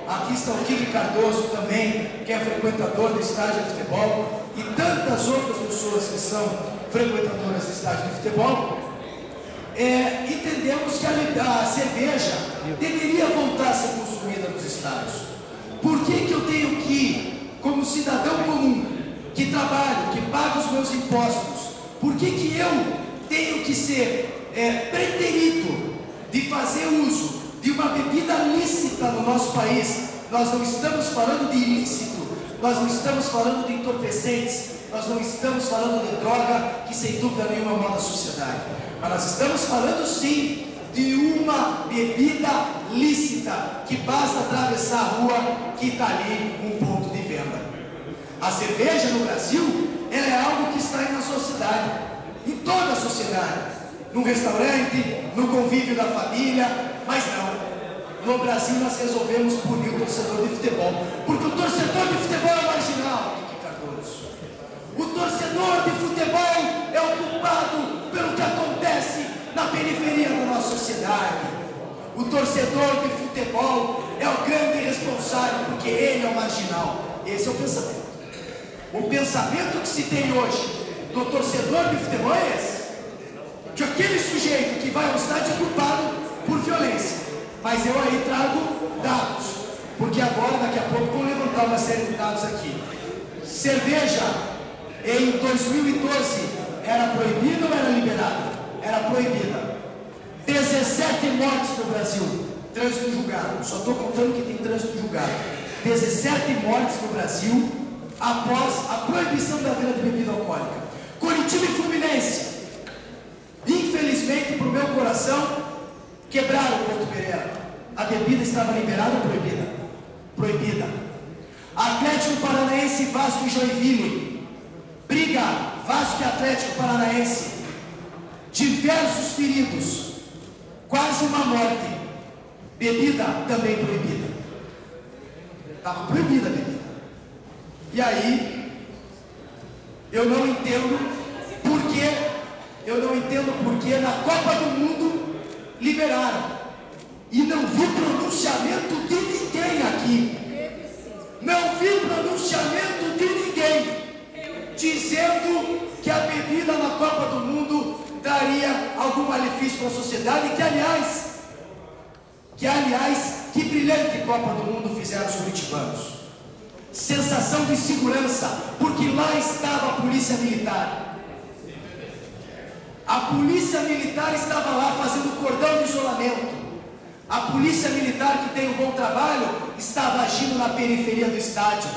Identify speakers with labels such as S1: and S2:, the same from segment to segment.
S1: aqui está o Kiki Cardoso também, que é frequentador do estádio de futebol, e tantas outras pessoas que são frequentadoras do estádio de futebol, entendemos que a cerveja deveria voltar a ser consumida nos estádios. Por que eu tenho que, como cidadão comum, que trabalho, que pago os meus impostos, por que eu tenho que ser preterido de fazer uso de uma bebida lícita no nosso país? Nós não estamos falando de ilícito, nós não estamos falando de entorpecentes, nós não estamos falando de droga, que sem dúvida nenhuma é mal da sociedade, mas nós estamos falando sim de uma bebida lícita, que basta atravessar a rua que está ali um ponto de venda. A cerveja no Brasil, ela é algo que está aí na sociedade, em toda a sociedade, no restaurante, no convívio da família, mas não. No Brasil nós resolvemos punir o torcedor de futebol, porque o torcedor de futebol é marginal, Kiki Cardoso. O torcedor de futebol é o culpado pelo que acontece na periferia da nossa sociedade. O torcedor de futebol é o grande responsável, porque ele é o marginal. Esse é o pensamento. O pensamento que se tem hoje do torcedor de futebol é esse: que aquele sujeito que vai ao estádio é culpado por violência. Mas eu aí trago dados, porque agora, daqui a pouco, vou levantar uma série de dados aqui. Cerveja, em 2012, era proibida ou era liberada? Era proibida. 17 mortes no Brasil, trânsito julgado. Só estou contando que tem trânsito julgado. 17 mortes no Brasil após a proibição da venda de bebida alcoólica. Coritiba e Fluminense, infelizmente, para o meu coração, quebraram o Couto Pereira. A bebida estava liberada ou proibida? Proibida. Atlético Paranaense, Vasco e Joinville. Briga, Vasco e Atlético Paranaense. Diversos feridos. Quase uma morte. Bebida também proibida. Estava proibida a bebida. E aí, eu não entendo por que na Copa do Mundo liberaram. E não vi pronunciamento de ninguém aqui. Não vi pronunciamento de ninguém dizendo que a bebida na Copa do Mundo daria algum malefício para a sociedade. Que aliás, que brilhante Copa do Mundo fizeram os curitibanos. Sensação de segurança, porque lá estava a polícia militar. A polícia militar estava lá fazendo cordão de isolamento. A polícia militar, que tem um bom trabalho, estava agindo na periferia do estádio.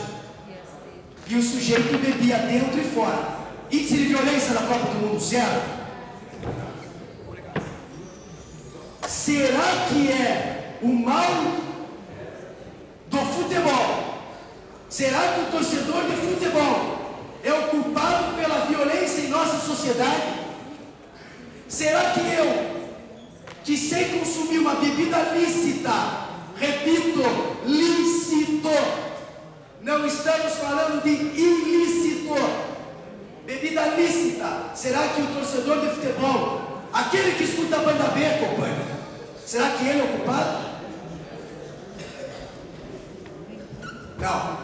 S1: E o sujeito bebia dentro e fora. Índice de violência na Copa do Mundo, zero. Será que é o mal do futebol? Será que o torcedor de futebol é o culpado pela violência em nossa sociedade? Será que eu, que sei consumir uma bebida lícita, repito, lícito, não estamos falando de ilícito, bebida lícita, será que o torcedor de futebol, aquele que escuta a banda B, companheiro, será que ele é o culpado? Não,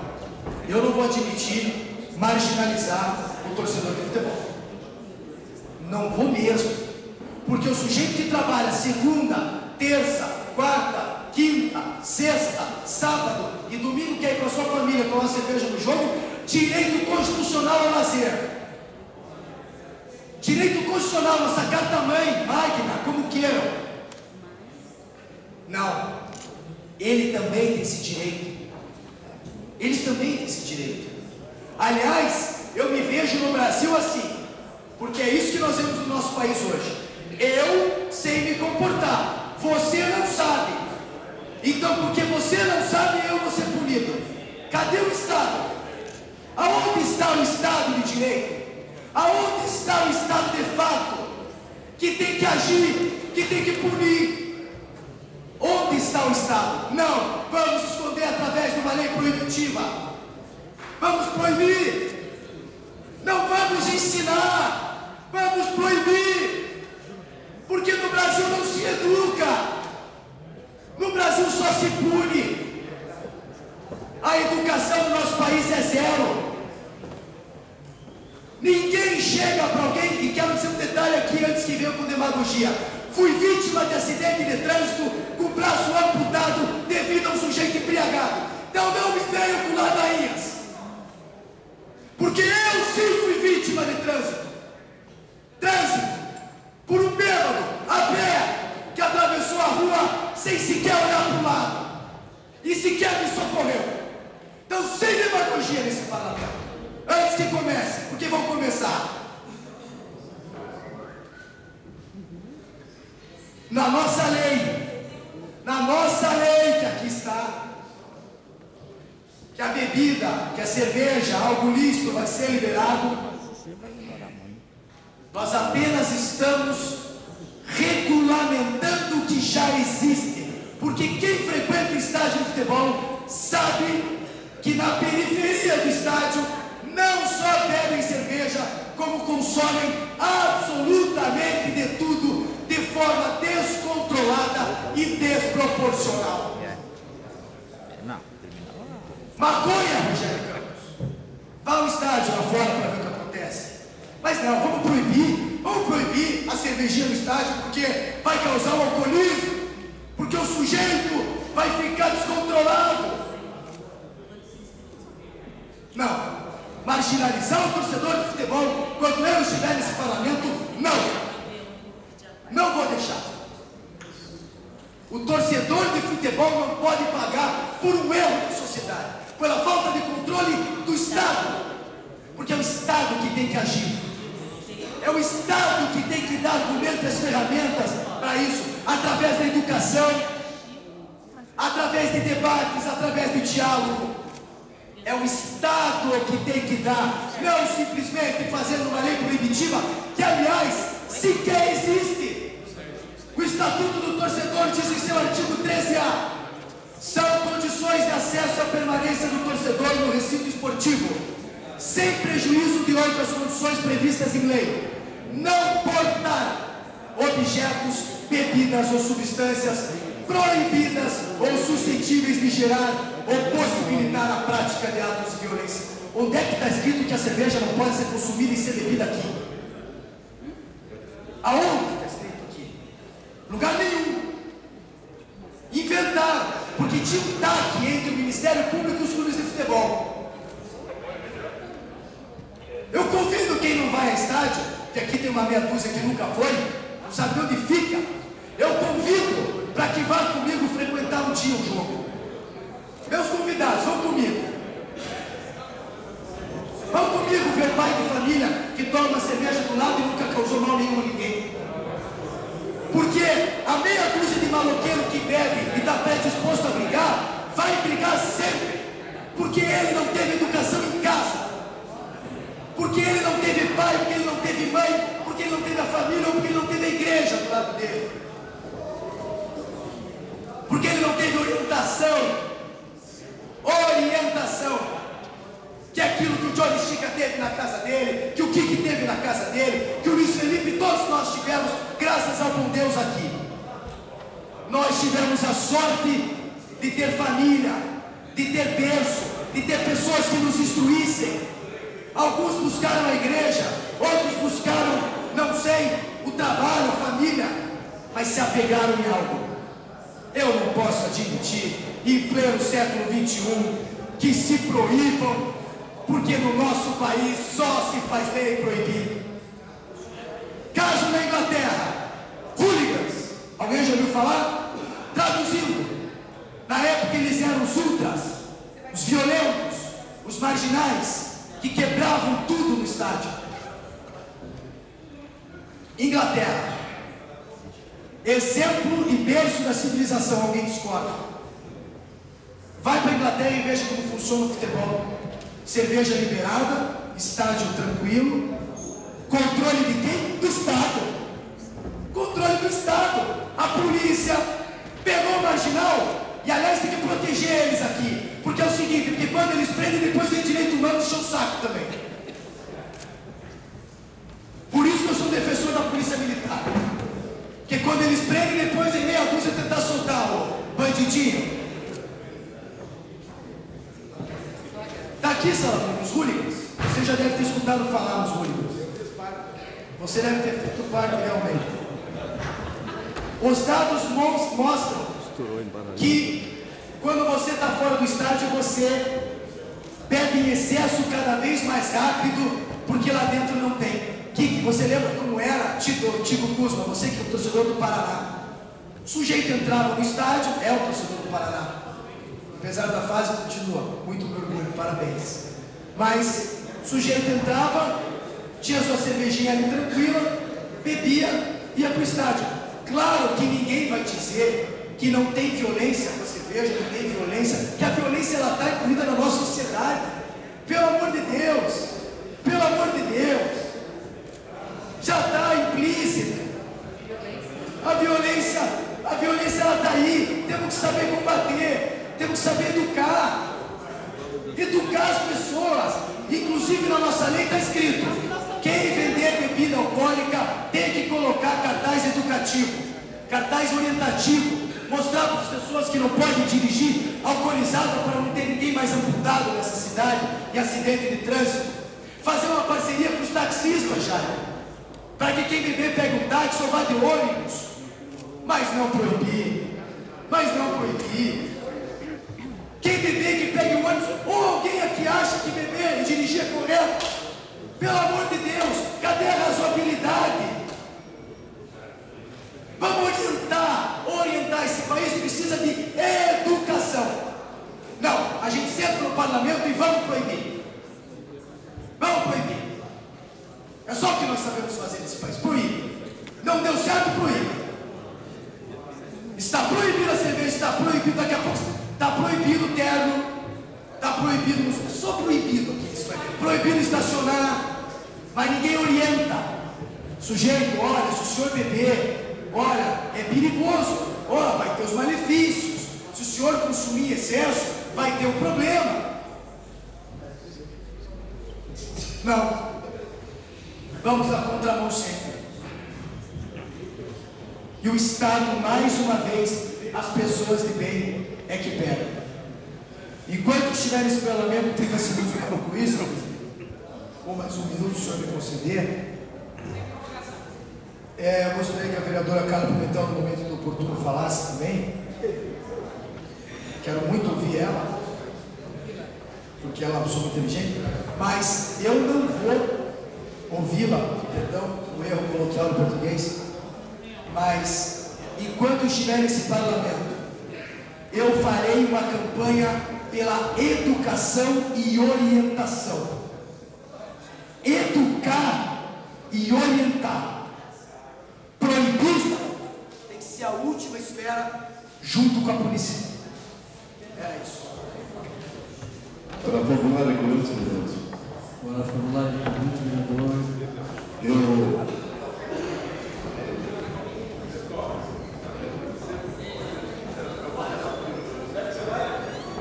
S1: eu não vou admitir marginalizar o torcedor de futebol. Não vou mesmo. Porque o sujeito que trabalha segunda, terça, quarta, quinta, sexta, sábado e domingo quer ir para sua família tomar cerveja no jogo, direito constitucional ao lazer. Direito constitucional, nossa carta-mãe, magna, como queiram. Não. Ele também tem esse direito. Eles também têm esse direito. Aliás, eu me vejo no Brasil assim, porque é isso que nós vemos no nosso país hoje. Eu sei me comportar, você não sabe. Então, porque você não sabe, eu vou ser punido. Cadê o Estado? Aonde está o Estado de direito? Aonde está o Estado de fato? Que tem que agir, que tem que punir. Onde está o Estado? Não, vamos esconder através de uma lei proibitiva. Vamos proibir. Não vamos ensinar, vamos proibir. Porque no Brasil não se educa. No Brasil só se pune. A educação do nosso país é zero. Ninguém chega para alguém, e quero dizer um detalhe aqui antes que venha com demagogia. Fui vítima de acidente de trânsito com o braço amputado devido a um sujeito embriagado. Então não me venham com ladainhas. Porque eu sim fui vítima de trânsito. Trânsito por um bêbado a pé que atravessou a rua sem sequer olhar para o lado e sequer me socorreu. Então sem demagogia nesse parlamento. Antes que comece, porque vão começar. Na nossa lei que aqui está, que a bebida, que a cerveja, algo lícito vai ser liberado, nós apenas estamos regulamentando o que já existe, porque quem frequenta o estádio de futebol sabe que na periferia do estádio não só bebem cerveja, como consomem absolutamente de tudo, de forma descontrolada e desproporcional. Maconha, Rogério Campos. Vá ao estádio lá fora para ver o que acontece. Mas não, vamos proibir a cervejinha no estádio, porque vai causar um alcoolismo, porque o sujeito vai ficar descontrolado. Não. Marginalizar o torcedor de futebol quando eu estiver nesse parlamento, não vou deixar. O torcedor de futebol não pode pagar por um erro da sociedade, pela falta de controle do Estado, porque é o Estado que tem que agir, é o Estado que tem que dar argumentos e as ferramentas para isso, através da educação, através de debates, através do diálogo. É o Estado que tem que dar, não simplesmente fazendo uma lei proibitiva, que aliás sequer existe. O Estatuto do Torcedor diz em seu artigo 13A: são condições de acesso à permanência do torcedor no recinto esportivo, sem prejuízo de outras condições previstas em lei, não portar objetos, bebidas ou substâncias proibidas ou suscetíveis de gerar ou possibilitar a prática de atos de violência. Onde é que está escrito que a cerveja não pode ser consumida e ser bebida aqui? Aonde está escrito aqui? Lugar nenhum. Inventaram, porque tinha um TAC entre o Ministério Público e os clubes de futebol. Eu convido quem não vai a estádio, que aqui tem uma meia dúzia que nunca foi, não sabe onde fica. Eu convido para que vá comigo frequentar um dia o jogo. Meus convidados, vão comigo. Vão comigo ver pai de família que toma cerveja do lado e nunca causou mal nenhum a ninguém. Porque a meia dúzia de maloqueiro que bebe e está predisposto a brigar, vai brigar sempre. Porque ele não teve educação em casa. Porque ele não teve pai, porque ele não teve mãe, porque ele não teve a família ou porque ele não teve a igreja do lado dele. Porque ele não teve orientação, que é aquilo que o Johnny Chica teve na casa dele, que o Kiki teve na casa dele, que o Luiz Felipe, todos nós tivemos, graças ao bom Deus aqui. Nós tivemos a sorte de ter família, de ter berço, de ter pessoas que nos instruíssem. Alguns buscaram a igreja, outros buscaram, não sei, o trabalho, a família, mas se apegaram em algo. Eu não posso admitir, em pleno século XXI, que se proíbam, porque no nosso país só se faz lei proibir. Caso na Inglaterra, hooligans, alguém já ouviu falar? Traduzindo, na época eles eram os ultras, os violentos, os marginais, que quebravam tudo no estádio. Inglaterra, exemplo e berço da civilização, alguém discorda? Vai para a Inglaterra e veja como funciona o futebol. Cerveja liberada, estádio tranquilo. Controle de quem? Do Estado. Controle do Estado. A polícia pegou o marginal. E aliás tem que proteger eles aqui. Porque é o seguinte, porque quando eles prendem, depois tem direito humano de encher o saco também. Por isso que eu sou defensor da polícia militar. Porque quando eles prendem, depois em meia dúzia tentar soltar o bandidinho. aqui, Salomão, os hooligans. Você já deve ter escutado falar nos hooligans. Você deve ter feito parte realmente. Os dados mostram que quando você está fora do estádio, você bebe em excesso cada vez mais rápido, porque lá dentro não tem. Kiki, você lembra como era, Tico Kuzma, você que é o torcedor do Paraná? O sujeito entrava no estádio, é o torcedor do Paraná. Apesar da fase, continua. Muito orgulho, parabéns. Mas o sujeito entrava, tinha sua cervejinha ali tranquila, bebia, ia para o estádio. Claro que ninguém vai dizer que não tem violência com a cerveja, não tem violência, que a violência ela está incluída na nossa sociedade. Pelo amor de Deus, pelo amor de Deus, já está implícita. A violência ela está aí. Temos que saber combater, temos que saber educar as pessoas. Inclusive na nossa lei está escrito: quem vender bebida alcoólica tem que colocar cartaz educativo, cartaz orientativo, mostrar para as pessoas que não podem dirigir alcoolizada para não ter ninguém mais amputado nessa cidade em acidente de trânsito. Fazer uma parceria com os taxistas, Jair, para que quem beber pegue um táxi ou vá de ônibus, mas não proibir. Quem beber que pegue um ônibus, ou alguém aqui acha que beber e dirigir é correto? Pelo amor de Deus, cadê a razoabilidade? Vamos orientar esse país, precisa de educação. Não, a gente senta no parlamento e vamos proibir. É só o que nós sabemos fazer nesse país, proíbe. Não deu certo, proíbe. Está proibido a cerveja, está proibido, daqui a pouco está proibido o terno, está proibido, só proibido aqui, proibido estacionar, mas ninguém orienta. Sujeito, olha, se o senhor beber, olha, é perigoso, olha, vai ter os malefícios, se o senhor consumir excesso, vai ter um problema. Não, vamos à contramão sempre. E o Estado, mais uma vez, as pessoas de bem é que pegam. Enquanto estiver nesse parlamento, 30 segundos para concluir isso, ou mais um minuto, se o senhor me conceder. Eu gostaria que a vereadora Carla Pimentel, no momento do oportuno, falasse também. Quero muito ouvir ela, porque ela é uma pessoa inteligente, mas eu não vou ouvi-la, perdão, o erro coloquial do português, mas enquanto estiver nesse parlamento, eu farei uma campanha pela educação e orientação. Educar e orientar. Proibir tem que ser a última esfera, junto com a polícia. É isso.
S2: Para a formulária com outros minutos.
S3: Para a formulária com outros
S2: Eu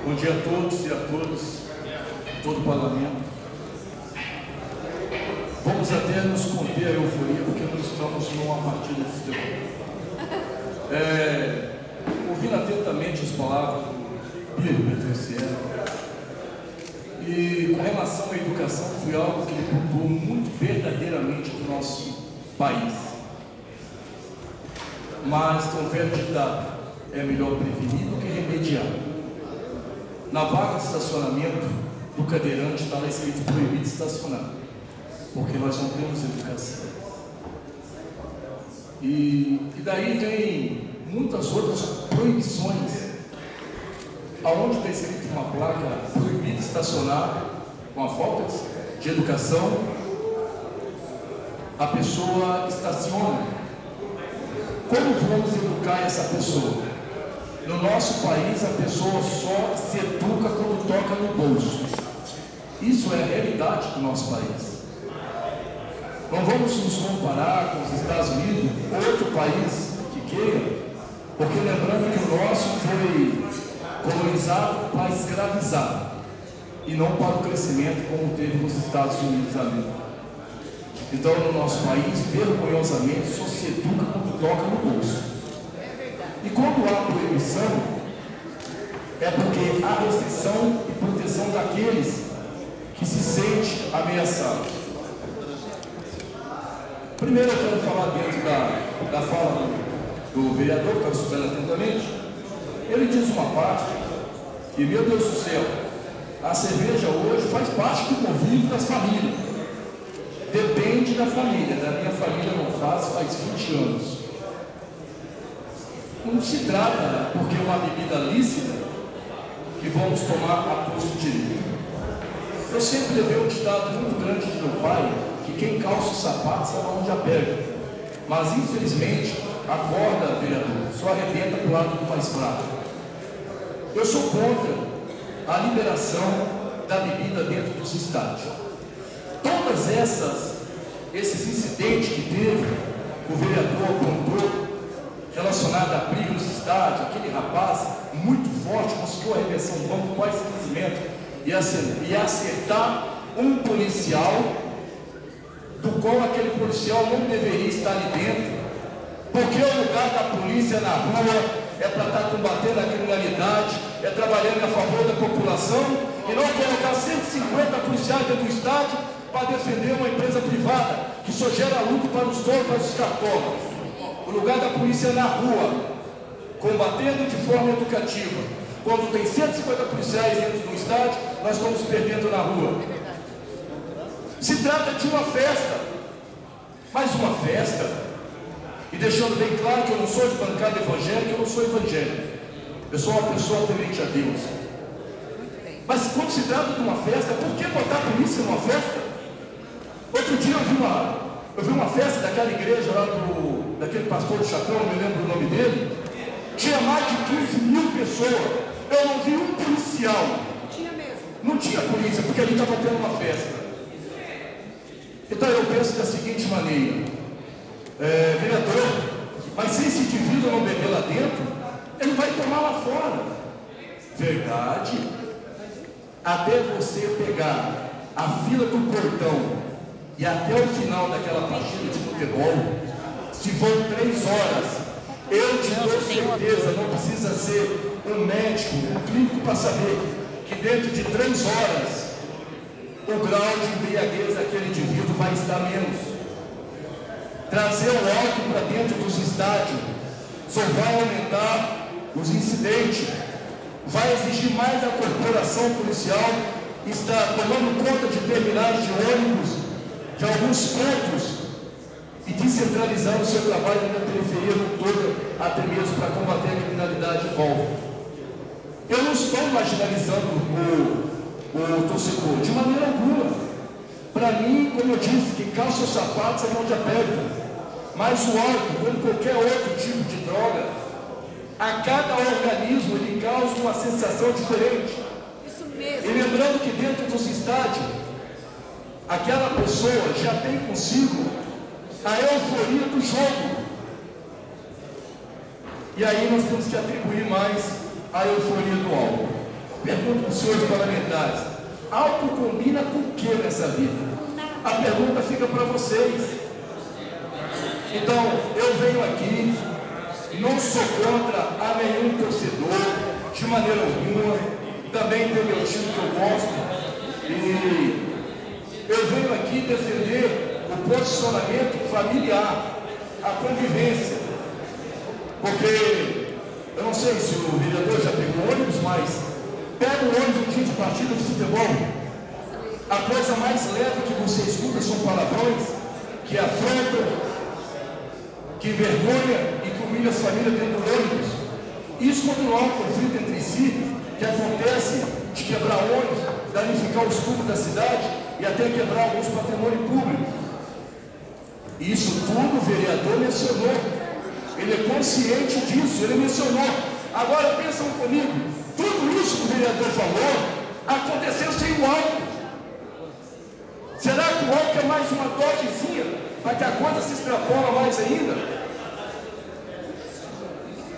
S4: Bom dia a todos e a todas, todo o parlamento. Vamos até nos conter a euforia, porque nós estamos numa partida de futebol. Ouvindo atentamente as palavras do Pedro Petriciano, e com relação à educação, foi algo que ele pontuou muito verdadeiramente do nosso país. Mas tem um velho ditado: é melhor prevenir do que remediar. Na vaga de estacionamento do cadeirante está lá escrito proibido estacionar, porque nós não temos educação. E daí vem muitas outras proibições, aonde está escrito uma placa proibido estacionar, com a falta de educação, a pessoa estaciona. Como vamos educar essa pessoa? No nosso país, a pessoa só se educa quando toca no bolso. Isso é a realidade do nosso país. Não vamos nos comparar com os Estados Unidos, outro país que queira, porque lembrando que o nosso foi colonizado para escravizar e não para o crescimento como teve nos Estados Unidos ali. Então, no nosso país, vergonhosamente, só se educa quando toca no bolso. E quando há proibição, é porque há restrição e proteção daqueles que se sente ameaçado. Primeiro eu quero falar dentro da fala do vereador, que eu estou escutando atentamente. Ele diz uma parte que, meu Deus do céu, a cerveja hoje faz parte do convívio das famílias. Depende da família. Da minha família não faz 20 anos. Não se trata, porque é uma bebida lícita, que vamos tomar a custo direito. Eu sempre levei um ditado muito grande de meu pai, que quem calça o sapato sabe onde aperta. Mas infelizmente, a corda, vereador, só arrebenta para o lado do mais fraco. Eu sou contra a liberação da bebida dentro dos estádios. Todas esses incidentes que teve, o vereador apontou, relacionado à briga nos estádios, aquele rapaz muito forte conseguiu arremessar um banco quase 15 metros e acertar um policial, do qual aquele policial não deveria estar ali dentro, porque o lugar da polícia na rua é para estar combatendo a criminalidade, é trabalhando a favor da população, e não colocar 150 policiais dentro do estádio para defender uma empresa privada que só gera lucro para os donos, para os cartógrafos. O lugar da polícia é na rua, combatendo de forma educativa. Quando tem 150 policiais dentro do estádio, nós estamos perdendo na rua. Se trata de uma festa, mas uma festa, e deixando bem claro que eu não sou de bancada evangélica, eu não sou evangélico. Eu sou uma pessoa temente a Deus. Mas quando se trata de uma festa, por que botar a polícia numa festa? Outro dia eu vi uma festa daquela igreja lá daquele pastor do Chapéu, não me lembro o nome dele. Tinha mais de 15 mil pessoas. Eu não vi um policial.
S5: Tinha mesmo.
S4: Não tinha polícia, porque ali estava tendo uma festa. Então eu penso da seguinte maneira: vereador, mas se esse indivíduo não beber lá dentro, ele vai tomar lá fora. Verdade. Até você pegar a fila do portão e até o final daquela partida de futebol, se for 3 horas, eu te dou certeza, não precisa ser um médico, um clínico para saber que dentro de 3 horas o grau de embriaguez daquele indivíduo vai estar menos. Trazer o álcool para dentro dos estádios só vai aumentar os incidentes, vai exigir mais a corporação policial estar tomando conta de terminais de ônibus de alguns pontos e descentralizando o seu trabalho na periferia toda, até mesmo para combater a criminalidade em volta. Eu não estou marginalizando o torcedor, de maneira alguma. Para mim, como eu disse, que calça os sapatos é onde aperta. Mas o álcool, como qualquer outro tipo de droga, a cada organismo ele causa uma sensação diferente.
S5: Isso mesmo.
S4: E lembrando que dentro dos estádios, aquela pessoa já tem consigo a euforia do jogo. E aí nós temos que atribuir mais a euforia do álcool. Pergunto para os senhores parlamentares: álcool combina com o que nessa vida? A pergunta fica para vocês. Então, eu venho aqui, não sou contra a nenhum torcedor, de maneira alguma. Também tem meu time que eu gosto. E eu venho aqui defender o posicionamento familiar, a convivência. Porque, eu não sei se o vereador já pegou ônibus, mas pega o ônibus um dia de partida de futebol, a coisa mais leve que você escuta são palavrões, que afrontam, que envergonha e que humilha as famílias dentro do ônibus. Isso quando não há um conflito entre si, que acontece de quebrar ônibus, danificar os tubos da cidade e até quebrar alguns patrimônios públicos. Isso tudo o vereador mencionou. Ele é consciente disso, ele mencionou. Agora pensam comigo, tudo isso que o vereador falou aconteceu sem o álcool. Será que o álcool é mais uma dosezinha para que a coisa se extrapola mais ainda?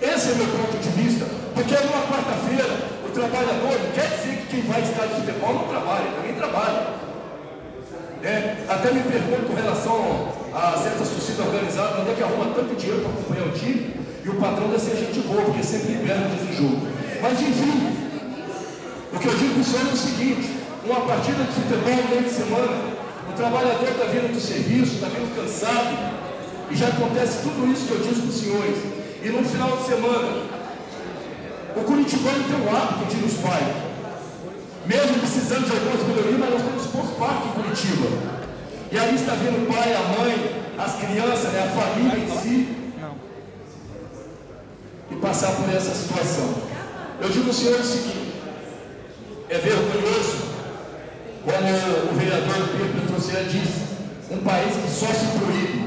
S4: Esse é o meu ponto de vista. Porque numa quarta-feira o trabalhador não quer dizer que quem vai estar de futebol não trabalha, também trabalha. Até me pergunto com relação a certas torcidas organizadas, onde é que arruma tanto dinheiro para acompanhar o time, e o patrão deve ser gente boa, porque sempre libera no jogo. Mas enfim, o que eu digo para o senhor é o seguinte: uma partida de futebol no meio de semana, o trabalhador está vindo do serviço, está vindo cansado, e já acontece tudo isso que eu disse para os senhores. E no final de semana, o curitibano tem o hábito de ir nos parques, mesmo precisando de algumas melhorias, mas nós temos poucos parques em Curitiba. E aí está vindo o pai, a mãe, as crianças, né, a família em si, e passar por essa situação. Eu digo ao senhor o seguinte: é vergonhoso, como o vereador Pedro Petrocian disse, um país que só se proíbe.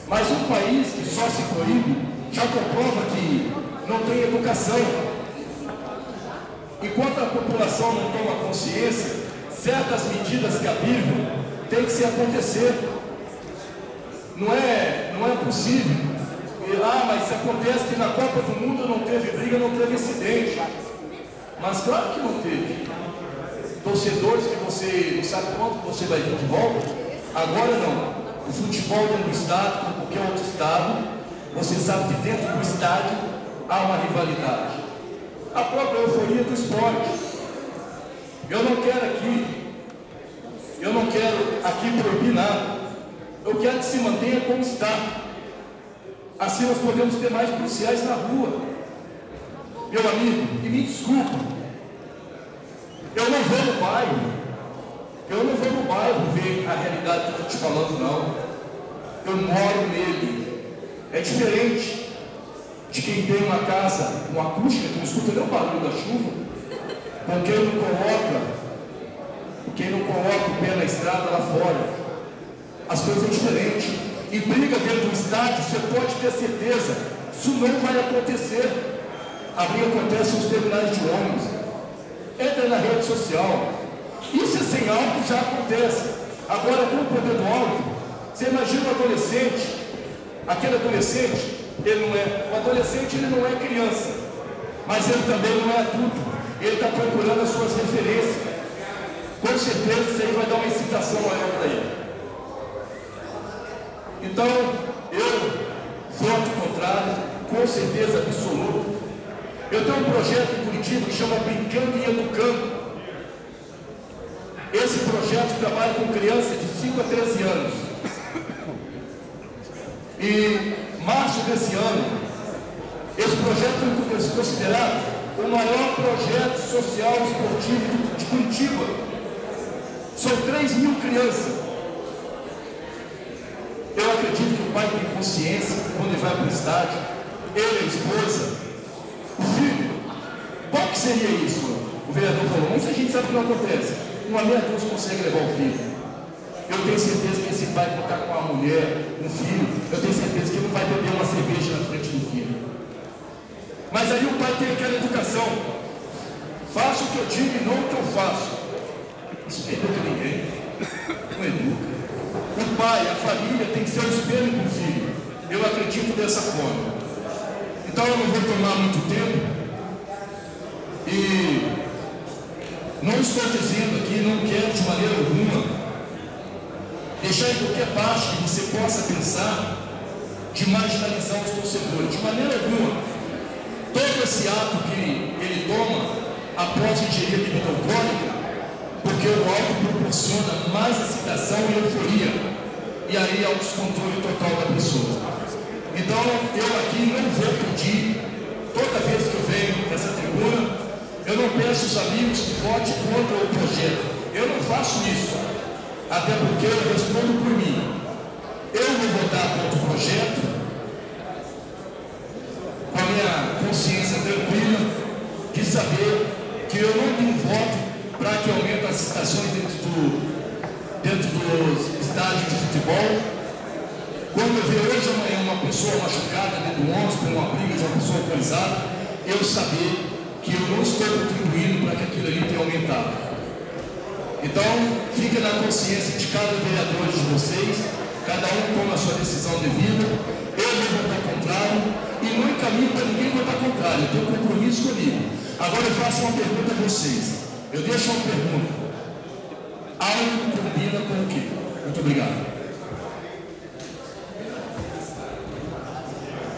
S4: Mas um país que só se proíbe já comprova que não tem educação. Enquanto a população não toma consciência, certas medidas cabíveis têm que se acontecer. Não é possível. Mas se acontece que na Copa do Mundo não teve briga, não teve incidente. Mas claro que não teve. Torcedores que você não sabe quanto você vai vir de volta. Agora não. O futebol dentro do estado, como qualquer outro estado, você sabe que dentro do estádio há uma rivalidade. A própria euforia do esporte. Eu não quero aqui proibir nada. Eu quero que se mantenha como está. Assim nós podemos ter mais policiais na rua. Meu amigo, e me desculpa, eu não vou no bairro ver a realidade que eu estou te falando, não. Eu moro nele. É diferente de quem tem uma casa com acústica, que não escuta nem o barulho da chuva, com quem não coloca o pé na estrada lá fora. As coisas são diferentes. E briga dentro do estádio, você pode ter certeza, isso não vai acontecer. A briga acontece nos terminais de ônibus. Entra na rede social. Isso é sem álcool, já acontece. Agora, com o poder do álcool, você imagina um adolescente, aquele adolescente, o adolescente ele não é criança, mas ele também não é adulto. Ele está procurando as suas referências. Com certeza isso aí vai dar uma excitação maior para ele. Então, eu voto contrário, com certeza absoluta. Eu tenho um projeto em Curitiba que chama Brincando e Educando. Esse projeto trabalha com crianças de 5 a 13 anos. E março desse ano, esse projeto foi considerado o maior projeto social esportivo de Curitiba. São 3.000 crianças. Eu acredito que o pai tem consciência quando ele vai para o estádio, ele, a esposa, o filho. Qual que seria isso? O vereador falou, mas a gente sabe que não acontece. Uma meia dúzia consegue levar o filho. Eu tenho certeza que esse pai vai estar com uma mulher, um filho, eu tenho certeza que ele não vai beber uma cerveja na frente do filho. Mas aí o pai tem aquela educação. Faço o que eu digo e não o que eu faço. Isso não educa ninguém. Não educa. O pai, a família tem que ser o espelho do filho. Eu acredito dessa forma. Então eu não vou tomar muito tempo. E não estou dizendo aqui, não quero de maneira alguma deixar em qualquer parte que você possa pensar de marginalizar os torcedores. De maneira alguma. Todo esse ato que ele toma após ingerir bebida alcoólica, porque o álcool proporciona mais excitação e euforia, e aí é o descontrole total da pessoa. Então eu aqui não vou pedir, toda vez que eu venho nessa tribuna, eu não peço aos amigos que votem contra o projeto. Eu não faço isso, até porque eu respondo por mim. Eu vou votar contra o projeto com a minha consciência tranquila de saber que eu não tenho voto para que aumente as estações dentro dos estádios de futebol. Quando eu ver hoje amanhã uma pessoa machucada dentro do ônibus por uma briga de uma pessoa alcoolizada, eu saber que eu não estou contribuindo para que aquilo ali tenha aumentado. Então, fica na consciência de cada vereador de vocês, cada um toma a sua decisão devida. Eu vou votar contrário e não encaminho para ninguém votar contrário, eu tenho um compromisso comigo. Agora eu faço uma pergunta a vocês. Eu deixo uma pergunta. Algo combina com o quê? Muito obrigado.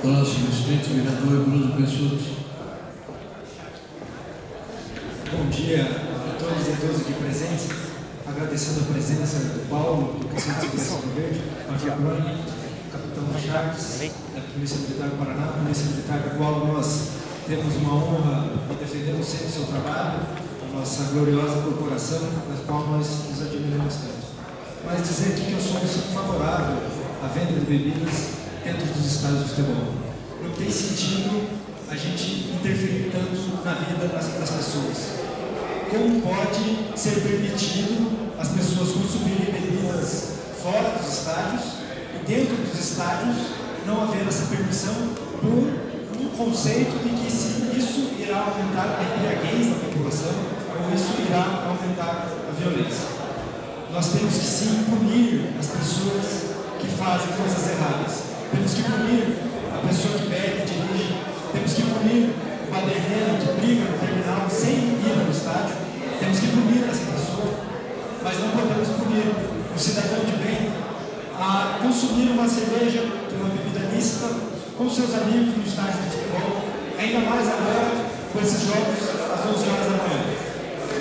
S3: Próximo, inscrito, vereador Bruno Pessoa.
S5: Bom dia a todos. todos e todas aqui presentes, agradecendo a presença do Paulo, do presidente da São Verde, Major Brani, Capitão Charles, da Polícia Militar do Paraná, Polícia Militar da qual nós temos uma honra e defendemos sempre o seu trabalho, a nossa gloriosa corporação, da qual nós nos admiramos tanto. Mas dizer aqui que eu sou favorável à venda de bebidas dentro dos estádios de futebol. Não tem sentido a gente interferir tanto na vida das pessoas. Como pode ser permitido as pessoas consumirem bebidas fora dos estádios e dentro dos estádios não haver essa permissão por um conceito de que se isso irá aumentar a embriaguez da população ou isso irá aumentar a violência. Nós temos que sim punir as pessoas que fazem coisas erradas. Temos que punir a pessoa que bebe e dirige. Temos que punir o baderneiro que briga no terminal sem ir no estádio. Temos que punir essa pessoa. Mas não podemos punir o cidadão de bem a consumir uma cerveja, uma bebida lícita, com seus amigos no estádio de futebol. Ainda mais agora com esses jogos às 11 horas da manhã.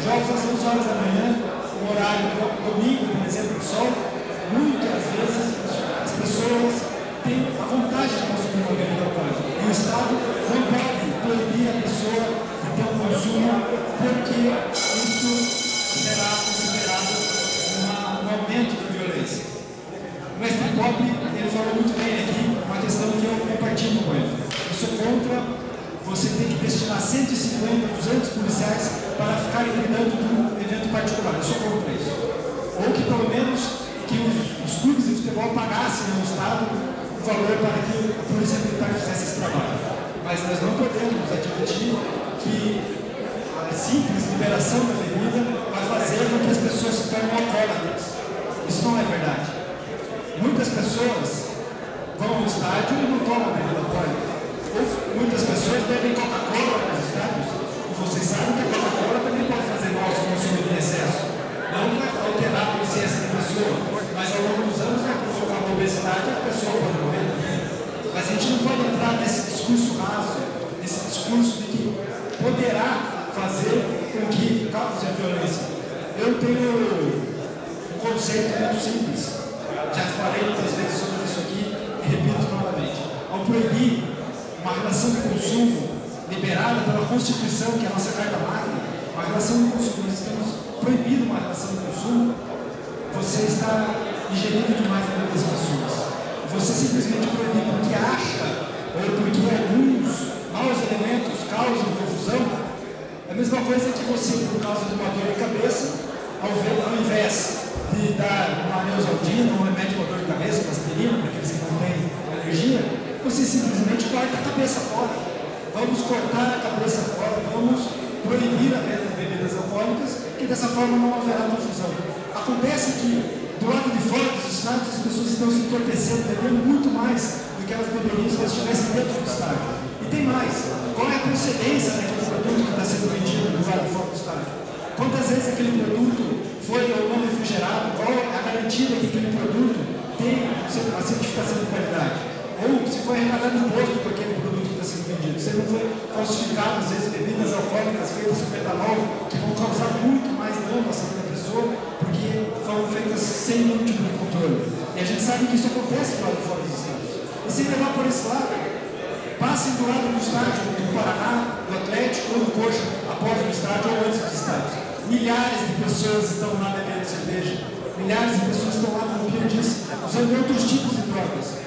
S5: Jogos às 11 horas da manhã, um horário domingo, por exemplo, do sol, muitas vezes as pessoas têm a vontade de consumir uma bebida alcoólica. E o Estado não pode proibir a pessoa de ter um consumo, porque isso será considerado um aumento da violência. O mestre Pop, ele falou muito bem aqui, uma questão que eu compartilho com ele. Eu sou contra você ter que destinar 150, 200 policiais para ficarem cuidando de um evento particular. Eu sou contra isso. Ou que pelo menos que os clubes de futebol pagassem ao Estado o valor para que a Polícia Militar fizesse esse trabalho. Mas nós não podemos admitir que a simples liberação da bebida vai fazer com que as pessoas se tornem alcoólatras. Isso não é verdade. Muitas pessoas vão ao estádio e não tomam bebida alcoólica. Muitas pessoas bebem Coca-Cola nos estádios. E vocês sabem que a Coca-Cola também pode fazer mal se consumir em excesso. Não vai alterar a consciência da pessoa, mas ao longo dos anos vai provocar uma obesidade e a pessoa pode morrer também. Mas a gente não pode entrar nesse discurso raso, nesse discurso de que poderá fazer com que cause a violência. Eu tenho um conceito muito simples. Já falei muitas vezes sobre isso aqui e repito novamente. Ao proibir uma relação de consumo liberada pela Constituição, que é a nossa Carta Magna, uma relação de consumo, nós estamos proibindo uma relação de consumo, você está ingerindo demais a vida das pessoas. Você simplesmente proibir porque acha, ou porque alguns maus elementos causam confusão, é a mesma coisa que você, por causa de uma dor de cabeça, ao invés de dar uma neosaldina, um remédio para dor de cabeça, uma aspirina, para aqueles que não têm alergia, você simplesmente corta a cabeça fora. Vamos cortar a cabeça fora, vamos proibir a venda de bebidas alcoólicas, que dessa forma não haverá confusão. Acontece que, do lado de fora dos estádios, as pessoas estão se entorpecendo, bebendo muito mais do que elas beberiam se elas estivessem dentro do estádio. E tem mais, qual é a procedência daquele produto que está sendo vendido do lado de fora do estádio? Quantas vezes aquele produto foi ou não refrigerado? Qual é a garantia de que aquele produto tem a certificação de qualidade? Ou se foi arrecadado imposto por aquele produto que está sendo vendido? Se não foi falsificado, às vezes, bebidas alcoólicas feitas com etanol, que vão causar muito mais dano à saúde da pessoa, porque foram feitas sem nenhum tipo de controle. E a gente sabe que isso acontece do lado de fora dos estádios. E sem levar por esse lado, passem do lado do estádio do Paraná, do Atlético ou do Coxa, após o estádio ou antes dos estádios. Milhares de pessoas estão lá bebendo cerveja, milhares de pessoas estão lá, como o Pio disse, usando outros tipos de drogas.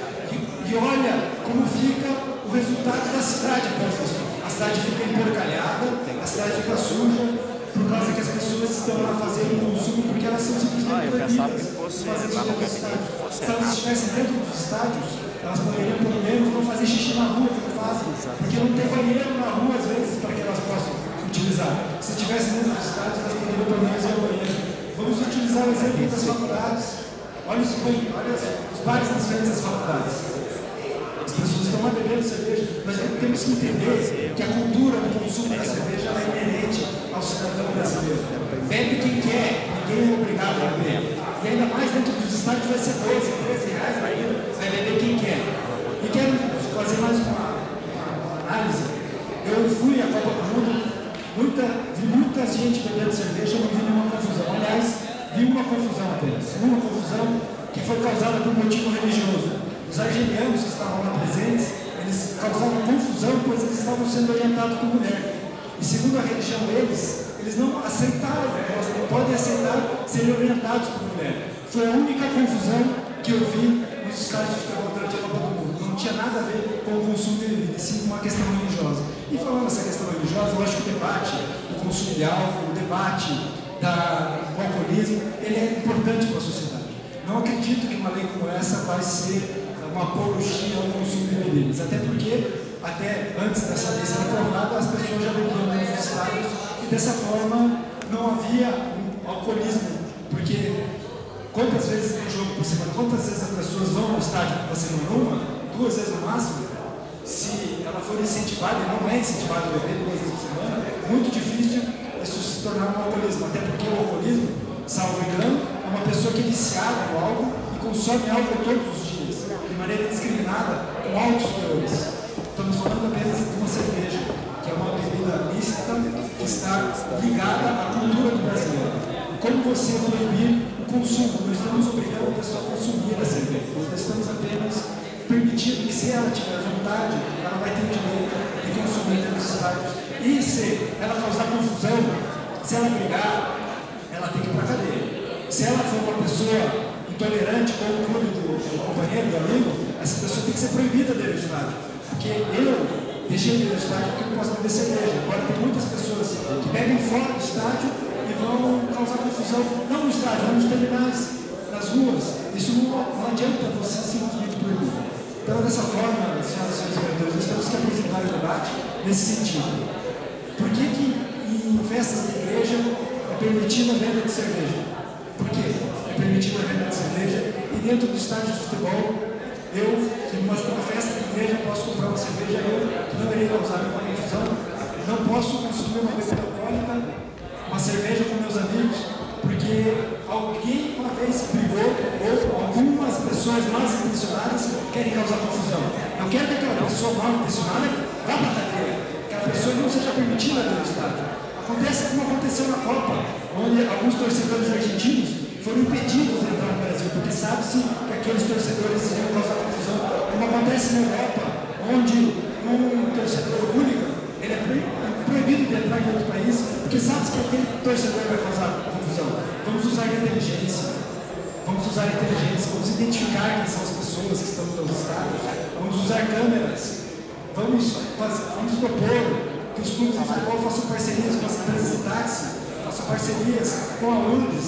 S5: E olha como fica o resultado da cidade após isso. A cidade fica emporcalhada, a cidade fica suja, por causa que as pessoas estão lá fazendo consumo, porque elas são simplesmente proibidas de fazer isso dentro dos estádios. Se elas estivessem dentro dos estádios, elas poderiam pelo menos não fazer xixi na rua, como fazem, porque não tem banheiro na rua às vezes para que elas possam utilizar. Se estivessem dentro dos estádios, elas poderiam pelo menos ir ao banheiro. Vamos utilizar o exemplo das faculdades. Olha os bares nas frentes das faculdades. As pessoas estão lá bebendo cerveja, mas temos que entender que a cultura do consumo da cerveja é inerente ao cidadão brasileiro. Bebe quem quer, ninguém é obrigado a beber. E ainda mais dentro dos estádios vai ser 12, 13 reais ainda, vai beber quem quer. E quero fazer mais uma análise. Eu fui à Copa do Mundo, muita vi muita gente bebendo cerveja, não vi nenhuma confusão. Aliás, vi uma confusão apenas. Uma confusão que foi causada por motivo religioso. Os argelianos que estavam lá presentes, eles causaram confusão, pois eles estavam sendo orientados por mulher. E segundo a religião deles, eles não aceitaram, eles não podem aceitar serem orientados por mulher. Foi a única confusão que eu vi nos estádios de futebol durante a Copa do Mundo. Não tinha nada a ver com o consumo de bebida, sim com uma questão religiosa. E falando dessa questão religiosa, eu acho que o debate do consumo de álcool, o debate do alcoolismo, ele é importante para a sociedade. Não acredito que uma lei como essa vai ser uma apologia ao consumo de bebidas, até porque, até antes dessa lei ser aprovada, as pessoas já bebiam nos estádios e dessa forma não havia alcoolismo, porque quantas vezes tem jogo por semana, quantas vezes as pessoas vão ao estádio por semana? Uma, 2 vezes no máximo? Se ela for incentivada, e não é incentivada a beber 2 vezes por semana, é muito difícil isso se tornar um alcoolismo, até porque o alcoolismo, salvo engano, é uma pessoa que é viciada no álcool e consome álcool todos os dias, de maneira indiscriminada, com altos teores. Estamos falando apenas de uma cerveja, que é uma bebida lícita que está ligada à cultura do brasileiro. Como você proibir o consumo? Nós estamos obrigando a pessoa a consumir a cerveja. Nós estamos apenas permitindo que, se ela tiver vontade, ela vai ter o direito de consumir dentro dos estádios. E se ela causar confusão, se ela brigar, ela tem que ir para a cadeia. Se ela for uma pessoa intolerante, como o clube do companheiro, do amigo, essa pessoa tem que ser proibida dentro do estádio. Porque eu deixei de ir no estádio porque eu não posso beber cerveja. Agora tem muitas pessoas que bebem fora do estádio e vão causar confusão, não no estádio, mas nos terminais, nas ruas. Isso não adianta você simplesmente proibir. Então, dessa forma, senhoras e senhores vereadores, nós temos que apresentar o debate nesse sentido. Por que em festas de igreja é permitida a venda de cerveja? Por que é permitida a venda de cerveja? E dentro do estádio de futebol, eu, se numa festa de igreja, posso comprar uma cerveja, eu, que não irei causar uma confusão, não posso consumir uma bebida alcoólica, uma cerveja com meus amigos, porque alguém uma vez brigou, ou algumas pessoas mal intencionadas querem causar confusão. Eu quero que aquela pessoa mal intencionada vá para a cadeia, que a pessoa não seja permitida no estádio. Acontece como aconteceu na Copa, onde alguns torcedores argentinos foram impedidos de entrar no Brasil, porque sabe-se que aqueles torcedores iriam causar confusão, como acontece na Europa, onde um torcedor único ele é proibido de entrar em outro país, porque sabe-se que aquele torcedor vai causar confusão. Vamos usar a inteligência, vamos identificar quem são as pessoas que estão nos estádios, vamos usar câmeras, vamos propor que os clubes de futebol façam parcerias com as empresas de táxi, façam parcerias com a URBS,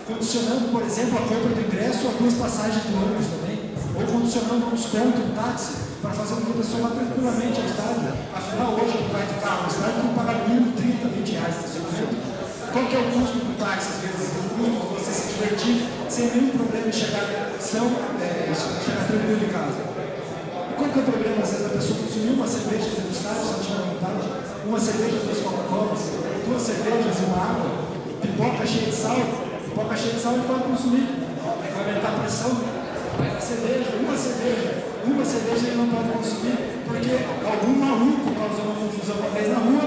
S5: condicionando, por exemplo, a compra do ingresso a 2 passagens do ônibus também, ou condicionando um desconto no táxi, para fazer com que a pessoa vá tranquilamente ao estádio. Afinal, hoje, que vai de carro ao estádio, tem que pagar mínimo 30, 20 reais de estacionamento. Qual que é o custo do táxi, às vezes? O custo para você se divertir sem nenhum problema em chegar tranquilo em casa. E qual que é o problema, às vezes, da pessoa consumir uma cerveja dentro do estádio, se ela tiver vontade, uma cerveja, 2 Coca-Colas, 2 cervejas e uma água, pipoca cheia de sal ele pode consumir, vai aumentar a pressão, uma cerveja ele não pode consumir, porque algum maluco causou uma confusão uma vez na rua,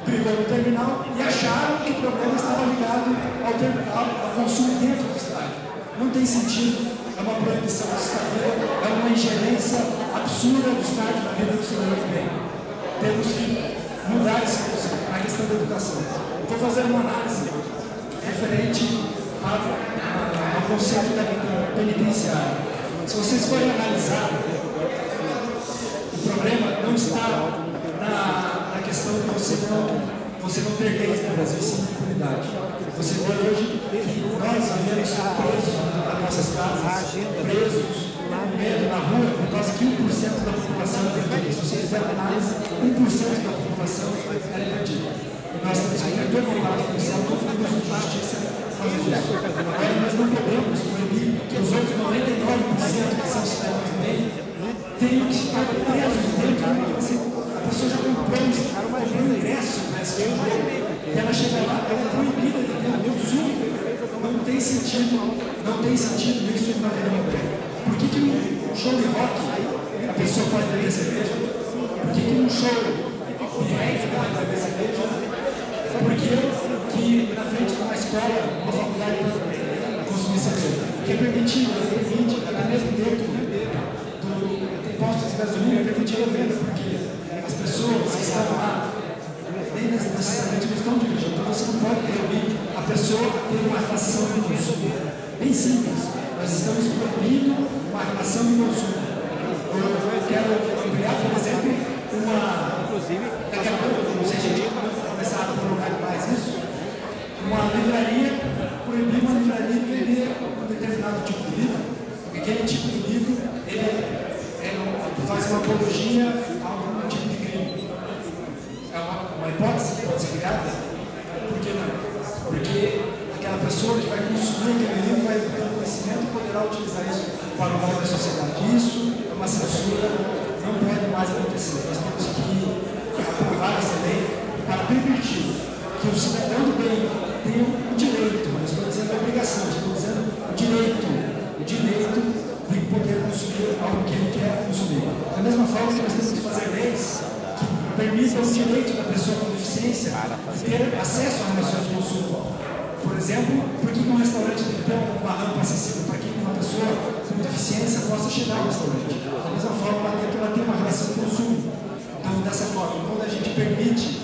S5: brigou no terminal e acharam que o problema estava ligado ao consumo dentro do estádio. Não tem sentido, é uma proibição do estádio, é uma ingerência absurda do estádio na vida do cidadão que vem. Temos que mudar esse conceito na questão da educação. Vou fazer uma análise referente ao conceito da penitenciária. Se vocês forem analisar, o problema não está na questão de você não ter leis no Brasil sem impunidade. Você vê hoje que nós vivemos presos nas nossas casas, presos com medo na rua, por causa que 1% da população é perdida. Se você fizer análise, 1% da população é perdida. E nós temos que ter todo o lado policial, todo mundo de justiça fazer isso. Agora nós não podemos proibir que os outros 99% que são cidadãos do meio tenham que estar presos dentro. A pessoa já comprou um ingresso para esse jogo e ela chega lá, ela é proibida de ter um consumo. Não tem sentido isso na vida. Por que um show de rock a pessoa pode beber cerveja? Por que um show de reggae pode beber cerveja? Por que na frente de uma escola, uma faculdade, consumir cerveja? Porque é permitido, até mesmo dentro do posto de gasolina, é permitido a venda, porque as pessoas que estão lá, nem necessariamente estão dirigindo, então você não pode proibir a pessoa a ter uma relação de consumo. Bem simples, nós estamos proibindo uma relação de consumo. Eu quero ampliar, por exemplo, daqui a pouco, não sei se a gente começar a colocar mais isso, uma livraria, proibir uma livraria de vender um determinado tipo de livro, porque aquele tipo de livro ele faz uma apologia a algum tipo de crime. É uma hipótese que pode ser criada? Por que não? Porque aquela pessoa que vai consumir aquele livro vai ter conhecimento e poderá utilizar isso para o mal da sociedade. Isso é uma censura, não pode mais acontecer. Nós temos que aprovar essa lei para permitir que o cidadão do bem tenha o direito, não estou dizendo a obrigação, estou dizendo o direito de poder consumir algo que ele quer consumir. Da mesma forma que nós temos que fazer leis que permitam o direito da pessoa com deficiência de ter acesso a relações de consumo. Por exemplo, por que um restaurante tem que ter uma rampa acessível para que uma pessoa com deficiência possa chegar ao restaurante? Da mesma forma, ela tem uma relação de consumo. Então, dessa forma, quando a gente permite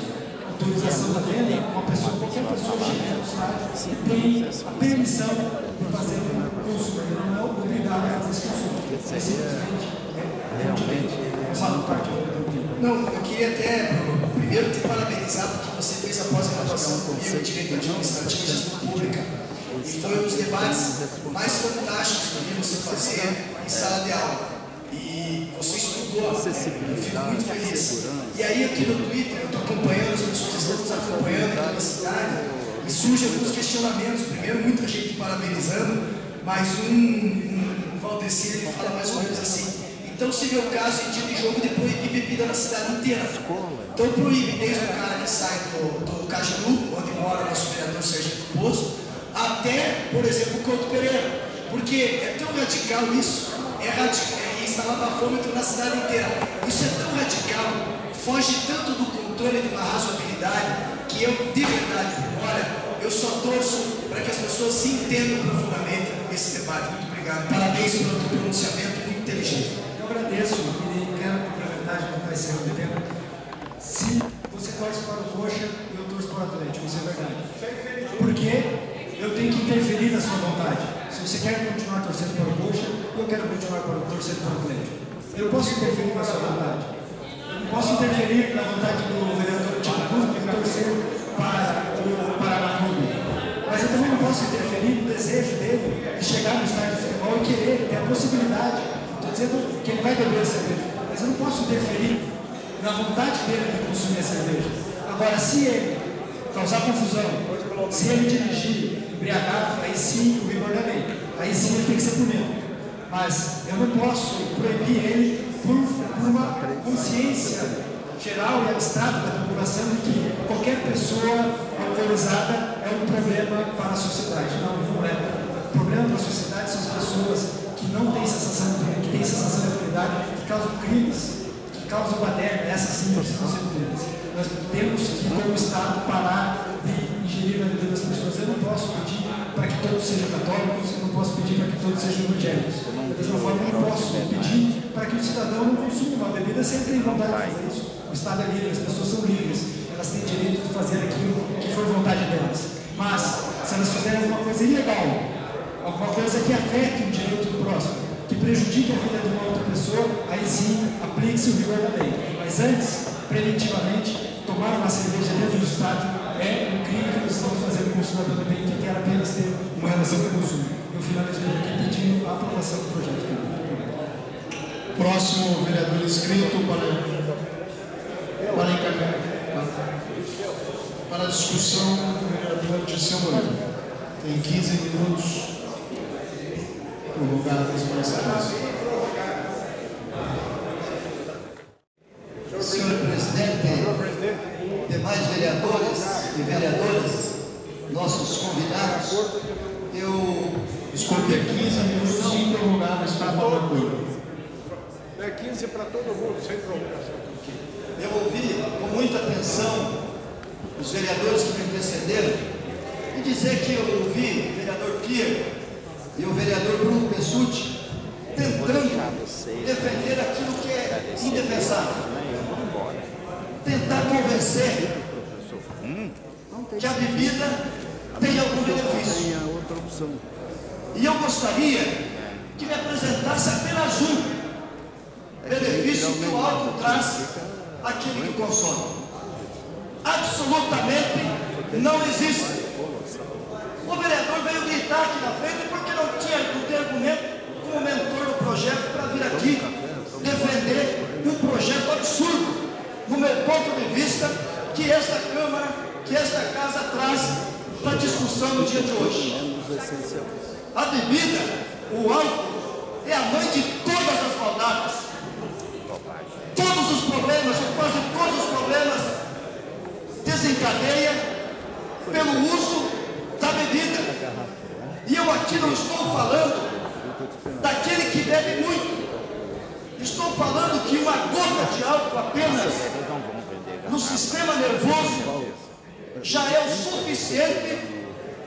S5: a autorização da venda, qualquer pessoa chega no estádio e tem a permissão de fazer o consumo. Ele não é obrigado a fazer esse consumo. É simplesmente um direito.
S1: Não, eu queria até, primeiro, te parabenizar porque você fez a pós-graduação comigo em Direito Administrativo e Gestão Pública. E foi um dos debates mais fantásticos para mim você fazer em sala de aula. E você estudou, eu fico muito feliz. E aí aqui no Twitter, eu estou acompanhando, as pessoas estão nos acompanhando aqui na cidade, e surgem alguns questionamentos. Primeiro, muita gente parabenizando, mas Valdecir, ele fala mais ou menos assim. Então seria o caso em dia de jogo de proibir bebida na cidade inteira. Então proíbe desde o cara que sai do Cajuru, onde mora o nosso vereador Sergipe Posto, até, por exemplo, o Couto Pereira. Porque é tão radical isso, instalar bafômetro na cidade inteira. Isso é tão radical, foge tanto do controle de uma razoabilidade, que eu, de verdade, olha, eu só torço para que as pessoas se entendam profundamente esse debate. Muito obrigado. Parabéns pelo teu pronunciamento, muito inteligente.
S5: Eu agradeço e quero complementar, já que vai ser o tempo. Se você torce para o Coxa, eu torço para o Atlético, isso é verdade. Porque eu tenho que interferir na sua vontade. Se você quer continuar torcendo para o Coxa, eu quero continuar torcendo para o Atlético. Eu posso interferir na sua vontade. Eu posso interferir na vontade do vereador Tico Cruz de torcer para o Paraná Clube. Mas eu também não posso interferir no desejo dele de chegar no estádio de futebol e querer ter a possibilidade. Estou dizendo que ele vai beber a cerveja, mas eu não posso interferir na vontade dele de consumir a cerveja. Agora, se ele causar confusão, se ele dirigir embriagado, aí sim o rigor da lei. Aí sim ele tem que ser punido. Mas eu não posso proibir ele por uma consciência geral e abstrata da população de que qualquer pessoa alcoolizada é um problema para a sociedade. Não é. O problema para a sociedade são as pessoas que não têm sensação de autoridade, que causam crimes, que causam baderna, essas sim precisam ser punidas. Nós temos que, como Estado, parar de ingerir a vida das pessoas. Eu não posso pedir para que todos sejam católicos, eu não posso pedir para que todos sejam evangélicos. Da mesma forma, eu não posso pedir para que o cidadão não consuma uma bebida sem ter vontade de fazer isso. O Estado é livre, as pessoas são livres, elas têm direito de fazer aquilo que for vontade delas. Mas, se elas fizerem alguma coisa ilegal, alguma coisa que afete o direito do próximo, que prejudique a vida de uma outra pessoa, aí sim aplique-se o rigor da lei. Mas antes, preventivamente, tomar uma cerveja dentro do estádio é um crime que nós estamos fazendo com o cidadão do bem que quer apenas ter uma relação com o consumo. Eu finalizo aqui pedindo a aprovação do projeto.
S2: Próximo vereador inscrito para encaminhar. Para a discussão, o vereador Dirceu Moreira. Tem 15 minutos prorrogados mais tarde.
S6: Senhor presidente, demais vereadores e vereadoras, nossos convidados,
S2: Desculpe, 15 minutos prorrogados para falar coisa.
S7: É 15 para todo mundo, sem prorrogação.
S6: Eu ouvi com muita atenção os vereadores que me antecederam e dizer que eu ouvi o vereador Pierre e o vereador Bruno Pessutti tentando defender aquilo que é indefensável, tentar convencer que a bebida tem algum benefício. E eu gostaria que me apresentasse apenas um benefício que o álcool traz àquele que consome. Absolutamente não existe. O vereador veio gritar aqui na frente porque não tem argumento como mentor do projeto para vir aqui defender um projeto absurdo, no meu ponto de vista, que esta Câmara, que esta Casa traz para discussão no dia de hoje. A bebida, o álcool, é a mãe de todas as maldades. Todos os problemas, ou quase todos os problemas, desencadeia pelo uso da bebida. E eu aqui não estou falando daquele que bebe muito. Estou falando que uma gota de álcool apenas no sistema nervoso já é o suficiente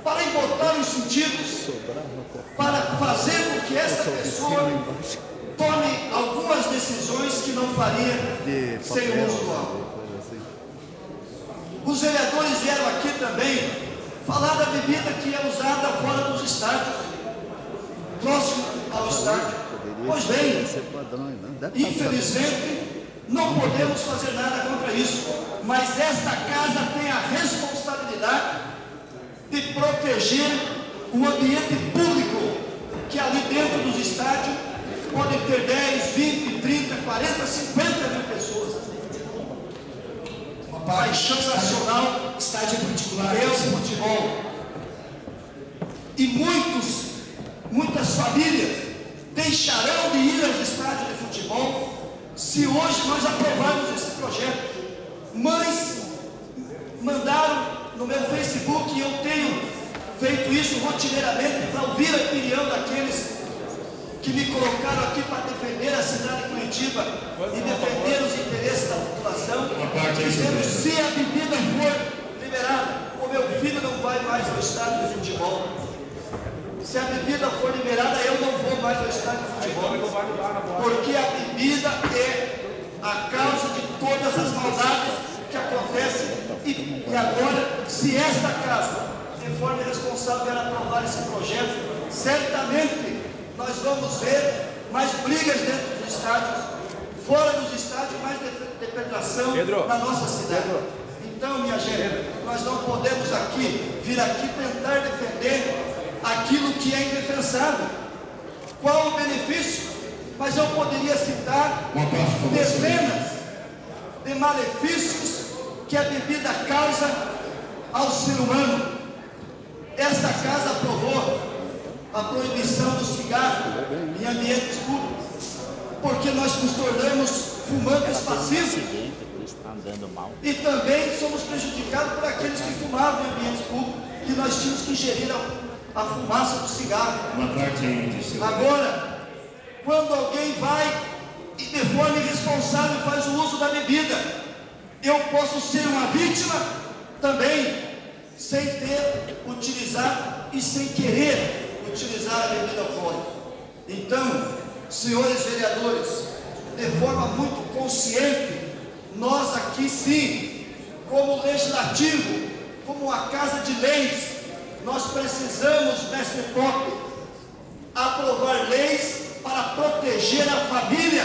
S6: para embotar os sentidos, para fazer com que essa pessoa tome algumas decisões que não faria sem o uso do álcool. Os vereadores vieram aqui também falar da bebida que é usada fora dos estádios, próximo ao estádio. Pois bem, infelizmente, não podemos fazer nada contra isso, mas esta casa tem a responsabilidade de proteger o ambiente público, que ali dentro dos estádios podem ter 10, 20, 30, 40, 50 mil pessoas. Uma paixão nacional, estádio particular, é o futebol. E muitas famílias deixarão de ir aos estádios de futebol se hoje nós aprovarmos esse projeto. Mães mandaram no meu Facebook, e eu tenho feito isso rotineiramente para ouvir a opinião daqueles que me colocaram aqui para defender a cidade de Curitiba e defender os interesses da população, dizendo: se a bebida for liberada, o meu filho não vai mais ao estádio de futebol. Se a bebida for liberada, eu não vou mais ao estádio de futebol, porque a bebida é a causa de todas as maldades que acontecem. E agora, se esta casa, de forma irresponsável, vier aprovar esse projeto, certamente nós vamos ver mais brigas dentro dos estádios, fora dos estádios, mais depredação na nossa cidade. Então, minha gente, nós não podemos vir aqui tentar defender aquilo que é indefensável. Qual o benefício? Mas eu poderia citar dezenas de malefícios que a bebida causa ao ser humano. Esta casa aprovou a proibição do cigarro em ambientes públicos, porque nós nos tornamos fumantes passivos e também somos prejudicados por aqueles que fumavam em ambientes públicos, que nós tínhamos que ingerir a fumaça do cigarro. Agora, quando alguém vai e de forma irresponsável faz o uso da bebida, eu posso ser uma vítima também, sem ter utilizado e sem querer utilizar a bebida alcoólica. Então, senhores vereadores, de forma muito consciente, nós aqui sim, como legislativo, como uma casa de leis, nós precisamos, mestre Pop, aprovar leis para proteger a família,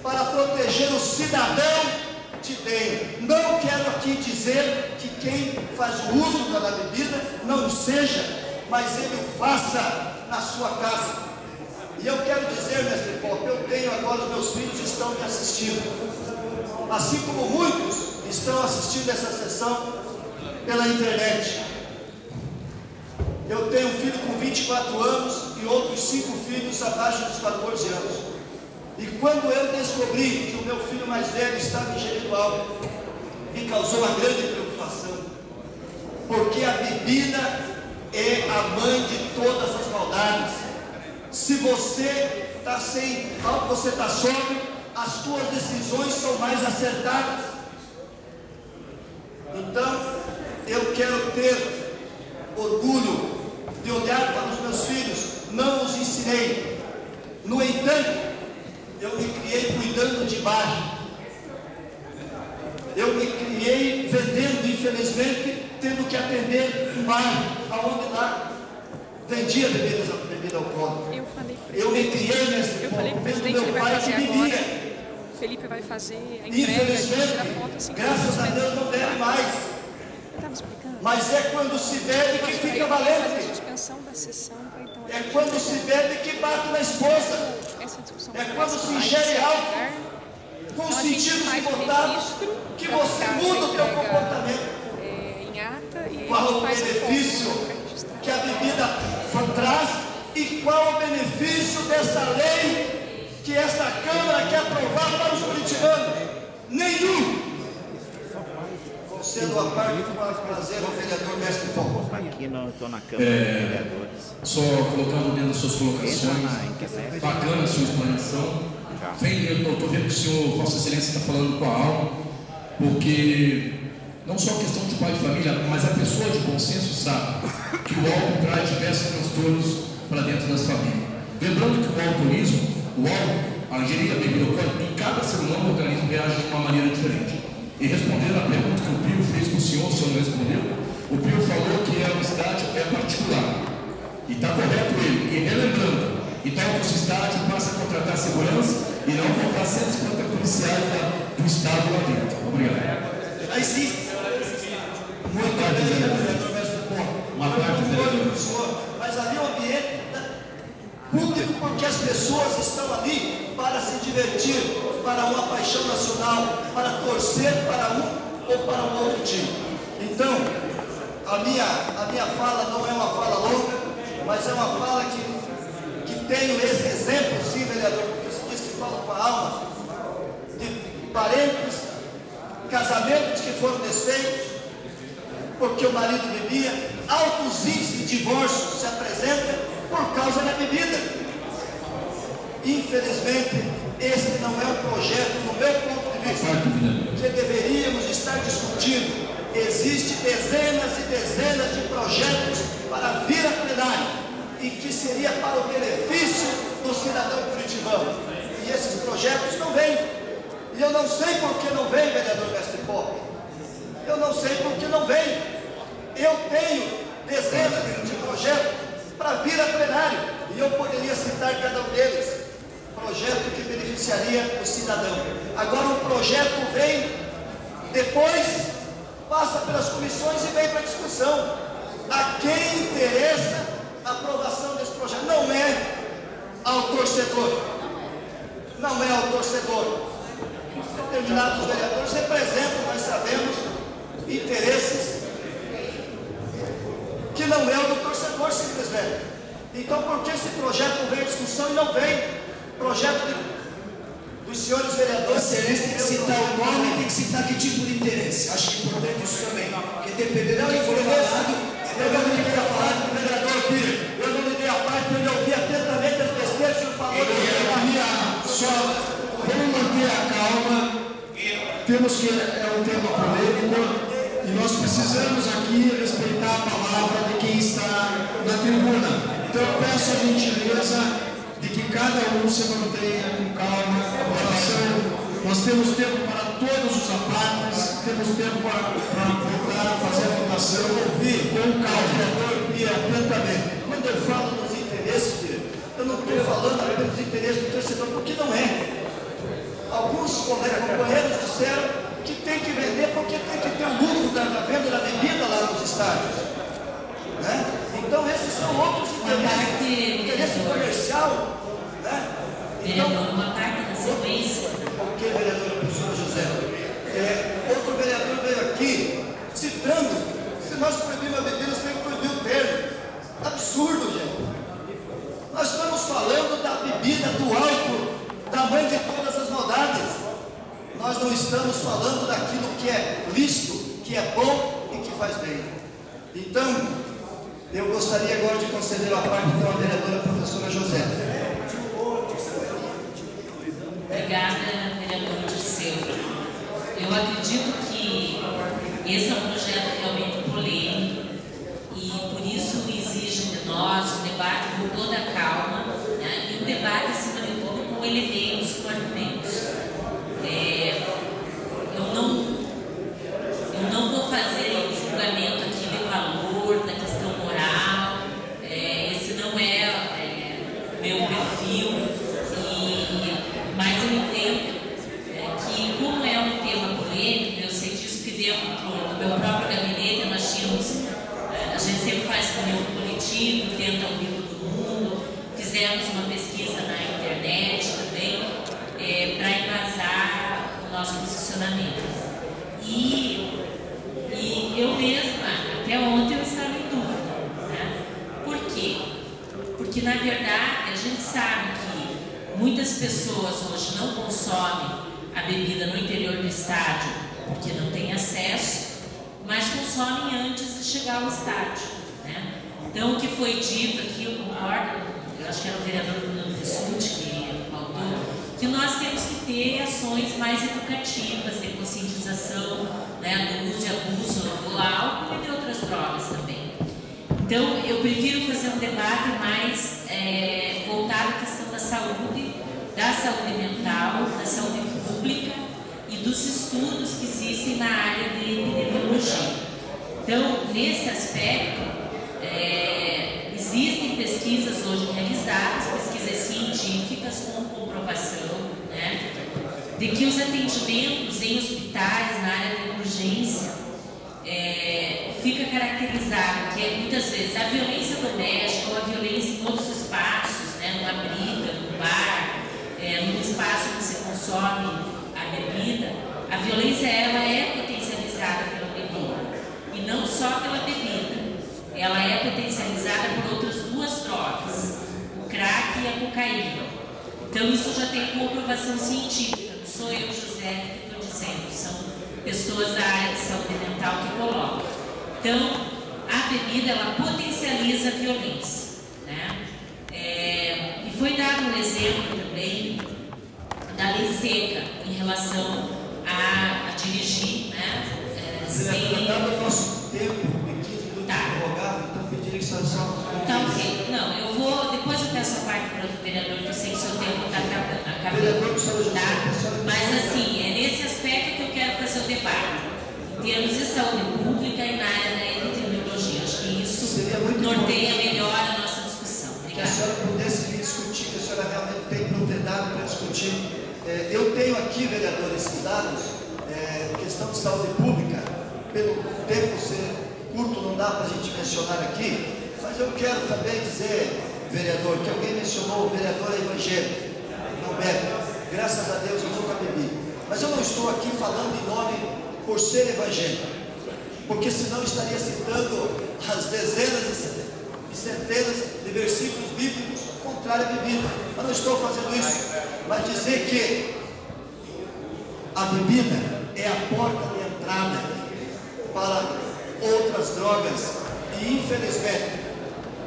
S6: para proteger o cidadão de bem. Não quero aqui dizer que quem faz o uso da bebida não seja, mas ele o faça na sua casa. E eu quero dizer, mestre Pop, eu tenho agora, os meus filhos estão me assistindo, assim como muitos estão assistindo essa sessão pela internet. Eu tenho um filho com 24 anos e outros 5 filhos abaixo dos 14 anos. E quando eu descobri que o meu filho mais velho estava ingerindo álcool, me causou uma grande preocupação, porque a bebida é a mãe de todas as maldades. Se você está sem álcool, você está sóbrio, as suas decisões são mais acertadas. Então, eu quero ter orgulho de olhar para os meus filhos, não os ensinei. No entanto, eu me criei cuidando de bar. Eu me criei vendendo, infelizmente, tendo que atender um bar, aonde lá vendia bebida alcoólica. Eu me criei nesse ponto, vendo meu pai que bebia.
S8: Felipe vai fazer a entrega,
S6: Infelizmente,
S8: a foto, assim,
S6: graças a Deus não bebe mais. Mas é quando se bebe que fica valente. É quando se bebe que bate na esposa. É quando se ingere álcool com sentidos botados que você muda o teu comportamento. Qual o benefício que a bebida traz e qual o benefício dessa lei que esta Câmara quer aprovar para os curitibanos? Nenhum. Concedo a parte para prazer ao vereador Mestre Paulo.
S9: Aqui não estou na Câmara de Vereadores.
S4: Só colocando dentro das suas colocações, bacana a sua explanação. Eu estou vendo que o senhor, Vossa Excelência, está falando com a alma, porque não só a questão de pai de família, mas a pessoa de bom senso sabe que o álcool traz diversos transtornos para dentro das famílias. Lembrando que o alcoolismo, a ingerir a bebida alcoólica, em cada ser humano o organismo reage de uma maneira diferente. E respondendo a pergunta que o Pio fez para o senhor não respondeu, o Pio falou que a estádio é particular. E está correto ele. E relembrando, então o nosso estádio passa a contratar segurança e não comprar 150 policiais do Estado lá dentro. Obrigado.
S6: Já existe.
S4: Muito uma parte
S6: mas ali é um ambiente público porque as pessoas estão ali para se divertir, para uma paixão nacional, para torcer para um ou para um outro time. Então, a minha fala não é uma fala longa, mas é uma fala que tenho esse exemplo, sim, vereador, porque você diz que fala com a alma, de parentes, casamentos que foram desfeitos, porque o marido bebia, altos índices de divórcio se apresentam por causa da bebida. Infelizmente, esse não é um projeto, no meu ponto de vista, que deveríamos estar discutindo. Existem dezenas e dezenas de projetos para vir a plenário e que seria para o benefício do cidadão curitibano. E esses projetos não vêm. E eu não sei por que não vem, vereador Mestre Pop. Eu não sei por que não vem. Eu tenho dezenas de projetos para vir a plenário e eu poderia citar cada um deles. Projeto que beneficiaria o cidadão. Agora o projeto vem, depois passa pelas comissões e vem para a discussão. A quem interessa a aprovação desse projeto? Não é ao torcedor. Não é ao torcedor. Determinados vereadores representam, nós sabemos, interesses que não é o do torcedor simplesmente. Então por que esse projeto vem à discussão e não vem? Projeto dos senhores vereadores.
S1: Excelência, tem que citar o nome e tem que citar que tipo de interesse. Acho que é importante isso também. Porque dependendo do que for falado,
S6: eu não me dei a parte do vereador Pires. Eu não me dei a parte, eu ouvi atentamente as besteiras que o senhor falou.
S2: Só vamos manter a calma. Temos que é um tema polêmico e nós precisamos aqui respeitar a palavra de quem está na tribuna. Então eu peço a gentileza de que cada um se mantenha com calma a votação. Nós temos tempo para todos os apartes, temos tempo para voltar a fazer a votação, ouvir com calma
S6: e atentamente. Quando eu falo dos interesses, eu não estou falando apenas dos interesses do torcedor, porque não é. Alguns companheiros disseram que tem que vender porque tem que ter o lucro da venda da bebida lá nos estádios. Né? Então esses são outros interesses. Interesse comercial. Né? Então,
S10: uma parte da sequência.
S6: Ok, vereador professor José. Outro vereador veio aqui citando, se nós proibirmos a bebida, nós temos que proibir o termo. Absurdo, gente. Nós estamos falando da bebida, do álcool, da mãe de todas as maldades. Nós não estamos falando daquilo que é lícito, que é bom e que faz bem. Então, eu gostaria agora de conceder a parte para a vereadora professora José.
S10: Obrigada, vereador Dirceu. Eu acredito que esse é um projeto realmente polêmico e por isso exige de nós um debate com toda a calma, né? E um debate, acima de tudo, com elementos, com argumentos. Eu não vou fazer um julgamento aqui de valor, da questão moral, esse não é meu perfil, mas eu entendo que, como é um tema polêmico, eu sei disso que dentro do meu próprio gabinete nós tínhamos, a gente sempre faz reunião coletivo, tenta ouvir todo mundo, fizemos uma pesquisa na internet também, para embasar o nosso posicionamento. E eu mesma, até ontem, eu estava em dúvida, né? Por quê? Porque, na verdade, a gente sabe que muitas pessoas hoje não consomem a bebida no interior do estádio porque não tem acesso, mas consomem antes de chegar ao estádio, né? Então, o que foi dito aqui, eu concordo, eu acho que era o vereador Bruno Rissuti que faltou, que nós temos que ter ações mais educativas, de conscientização, né, do uso e abuso do álcool e de outras drogas também. Então, eu prefiro fazer um debate mais voltado à questão da saúde mental, da saúde pública e dos estudos que existem na área de epidemiologia. Então, nesse aspecto, existem pesquisas hoje realizadas, pesquisas científicas com comprovação, né, de que os atendimentos em hospitais na área de urgência fica caracterizado que muitas vezes a violência doméstica ou a violência em outros espaços, né, numa briga, num bar, num espaço onde se consome a bebida, a violência ela é potencializada pela bebida e não só pela bebida. Ela é potencializada por outras duas drogas, o crack e a cocaína. Então isso já tem comprovação científica, não sou eu, José, que estou dizendo, são pessoas da área de saúde mental que colocam. Então, a bebida, ela potencializa a violência, né? E foi dado um exemplo também da lei seca em relação a dirigir, né?
S6: Dado o nosso tempo, então pediria que você só...
S10: Tá ok. Não, eu vou... Depois eu peço a parte para o vereador, que eu sei que o seu tempo está acabando. Tá? Mas assim, é nesse aspecto que eu quero fazer o debate. Em termos de saúde pública e na área da epidemiologia. Acho que isso norteia melhor a nossa discussão. Obrigada.
S6: Que a senhora pudesse me discutir, que a senhora realmente tem propriedade para discutir. Eu tenho aqui, vereador, esses dados, questão de saúde pública, pelo tempo ser curto, não dá para a gente mencionar aqui, mas eu quero também dizer, vereador, que alguém mencionou o vereador evangélico, não bebe. Graças a Deus eu nunca bebi. Mas eu não estou aqui falando em nome por ser evangélico, porque senão estaria citando as dezenas e centenas de versículos bíblicos contrários à bebida. Eu não estou fazendo isso, mas dizer que a bebida é a porta de entrada para outras drogas e infelizmente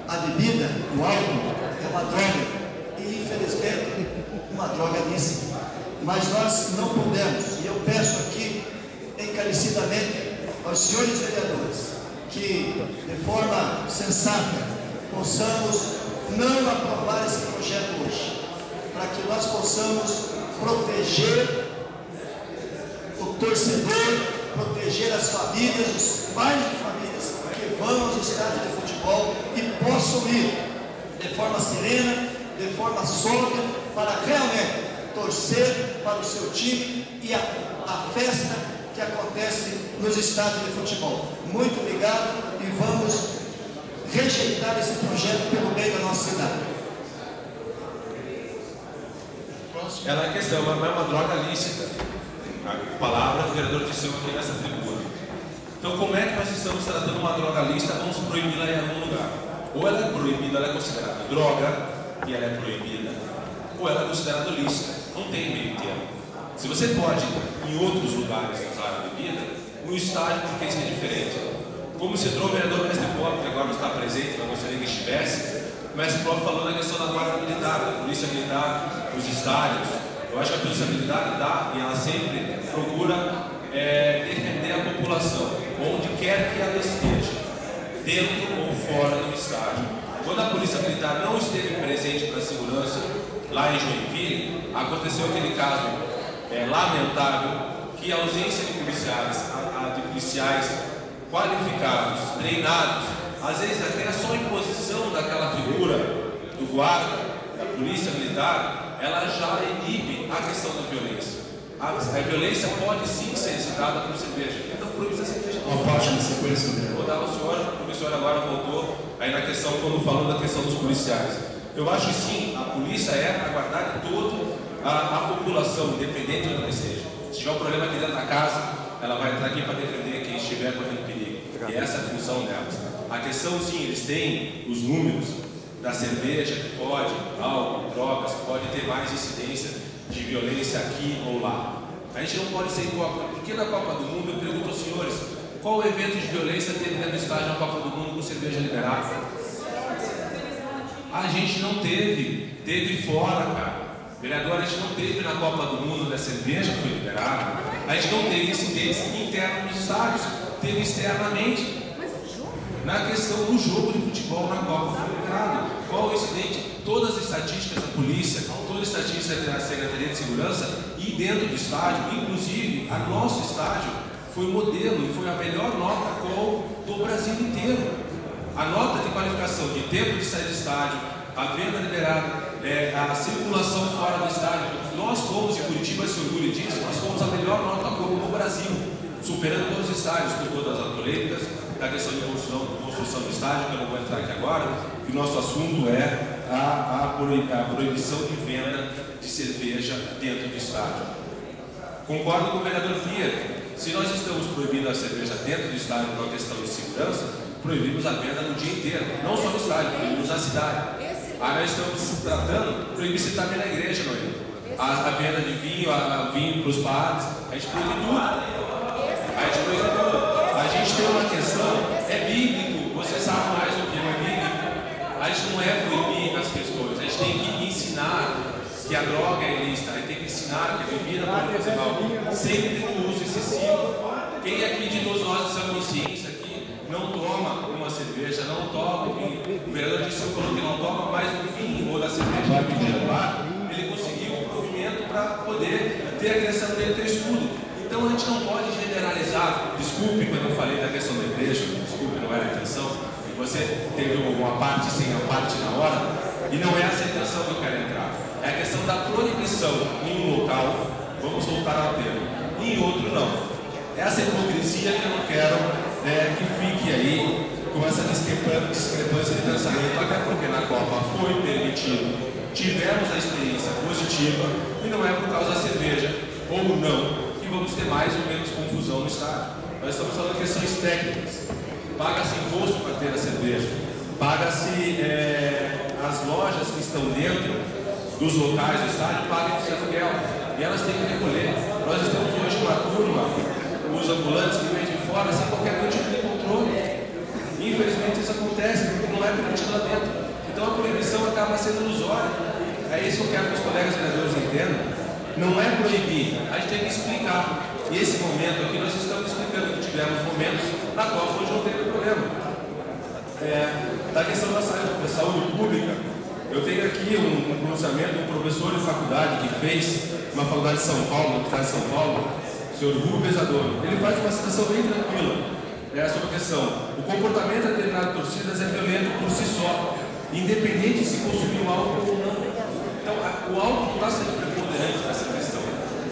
S6: a bebida, o álcool, é uma droga e infelizmente uma droga lícita. Mas nós não podemos, e eu peço aqui encarecidamente aos senhores vereadores que de forma sensata possamos não aprovar esse projeto hoje, para que nós possamos proteger o torcedor, proteger as famílias, os pais de famílias que vão aos estádios de futebol e possam ir de forma serena, de forma sóbria, para realmente torcer para o seu time e a festa que acontece nos estádios de futebol. Muito obrigado e vamos rejeitar esse projeto pelo bem da nossa cidade.
S11: Ela é questão, não é uma droga lícita. A palavra do vereador disse aqui nessa tribuna. Então, como é que nós estamos tratando uma droga lícita? Vamos proibir-la em algum lugar. Ou ela é proibida, ela é considerada droga, e ela é proibida, ou ela é considerada lícita. Não tem meio termo. Se você pode, em outros lugares, usar a bebida, no estádio, porque isso é diferente. Como citou o vereador Mestre Pop, que agora não está presente, mas gostaria que estivesse, o Mestre Pop falou da questão da guarda militar, da polícia militar, nos estádios. Eu acho que a polícia militar dá, e ela sempre procura defender a população. onde quer que ela esteja, dentro ou fora do estádio. Quando a Polícia Militar não esteve presente para a segurança lá em Joinville, aconteceu aquele caso lamentável, que a ausência de policiais qualificados, treinados, às vezes até só a imposição daquela figura do guarda, da Polícia Militar, ela já inibe a questão da violência. A violência pode sim ser incitada por cerveja. Então, proíbe a cerveja.
S2: Uma parte da sequência.
S11: Vou dar ao senhor, porque o senhor agora voltou aí na questão, quando falou da questão dos policiais. Eu acho que sim, a polícia é para guardar de toda a população, independente de onde seja. Se tiver um problema aqui dentro da casa, ela vai entrar aqui para defender quem estiver correndo perigo. E essa é a função delas. A questão, sim, eles têm os números da cerveja, que pode, álcool, drogas, pode ter mais incidência de violência aqui ou lá. A gente não pode ser hipócrita, porque na Copa do Mundo, eu pergunto aos senhores, qual o evento de violência teve dentro do estádio na Copa do Mundo com cerveja liberada? A gente não teve fora, cara. Vereador, a gente não teve na Copa do Mundo da cerveja que foi liberada. A gente não teve incidentes internos nos estádios, teve externamente. Na questão do jogo de futebol na Copa foi liberado. Qual o incidente? Todas as estatísticas da polícia, todas as estatísticas da Secretaria de Segurança e dentro do estádio, inclusive a nosso estádio, foi modelo e foi a melhor nota do Brasil inteiro. A nota de qualificação de tempo de sair do estádio, a venda liberada, a circulação fora do estádio. Nós fomos, e Curitiba se orgulha disso, nós fomos a melhor nota no Brasil, superando todos os estádios, com todas as polêmicas, da questão de construção do estádio, que eu não vou entrar aqui agora, que o nosso assunto é a proibição de venda de cerveja dentro do estádio. Concordo com o vereador Fia, se nós estamos proibindo a cerveja dentro do estádio por uma questão de segurança, proibimos a venda no dia inteiro, não só no estádio, proibimos na cidade. Nós estamos tratando, proibir-se também na igreja, não é? A venda de vinho, vinho para os padres, a gente proíbe tudo. A gente tem uma questão, é bíblico, você sabe mais do que é bíblico. A gente não é proibir as questões, a gente tem que ensinar que a droga é ilícita, a gente tem que ensinar que a bebida pode fazer mal, sempre no uso excessivo. Quem aqui de todos nós de sã consciência aqui não toma uma cerveja, não toma um vinho? O vereador disse, falou que não toma mais um vinho ou da cerveja que ele bar, ele conseguiu um movimento para poder ter a criação dele ter estudo. Então a gente não pode generalizar. Desculpe quando eu falei da questão da igreja, desculpe, não era a intenção. Você teve uma parte sem a parte na hora, e não é essa a intenção que eu quero entrar. É a questão da proibição em um local, vamos voltar ao termo, e em outro não. Essa hipocrisia que eu não quero que fique aí com essa discrepância de pensamento, até porque na Copa foi permitido, tivemos a experiência positiva, e não é por causa da cerveja, ou não, vamos ter mais ou menos confusão no estádio. Nós estamos falando de questões técnicas. Paga-se imposto para ter a cerveja. Paga-se as lojas que estão dentro dos locais do estádio, pagam esse aluguel. E elas têm que recolher. Nós estamos hoje com uma turma, os ambulantes que vêm de fora, sem qualquer tipo de controle. Infelizmente isso acontece, porque não é permitido lá dentro. Então a proibição acaba sendo ilusória. É isso que eu quero que os colegas vereadores entendam. Não é proibir, a gente tem que explicar. E esse momento aqui nós estamos explicando que tivemos momentos na qual hoje não teve problema. Da questão da saúde pública, eu tenho aqui um pronunciamento de um professor de faculdade que fez uma faculdade de São Paulo, no estado de São Paulo, o senhor Rubens Adorno. Ele faz uma citação bem tranquila sobre a questão. O comportamento de determinadas torcidas é violento por si só, independente se consumir o álcool ou não. Então, o álcool está sendo preponderante nessa questão.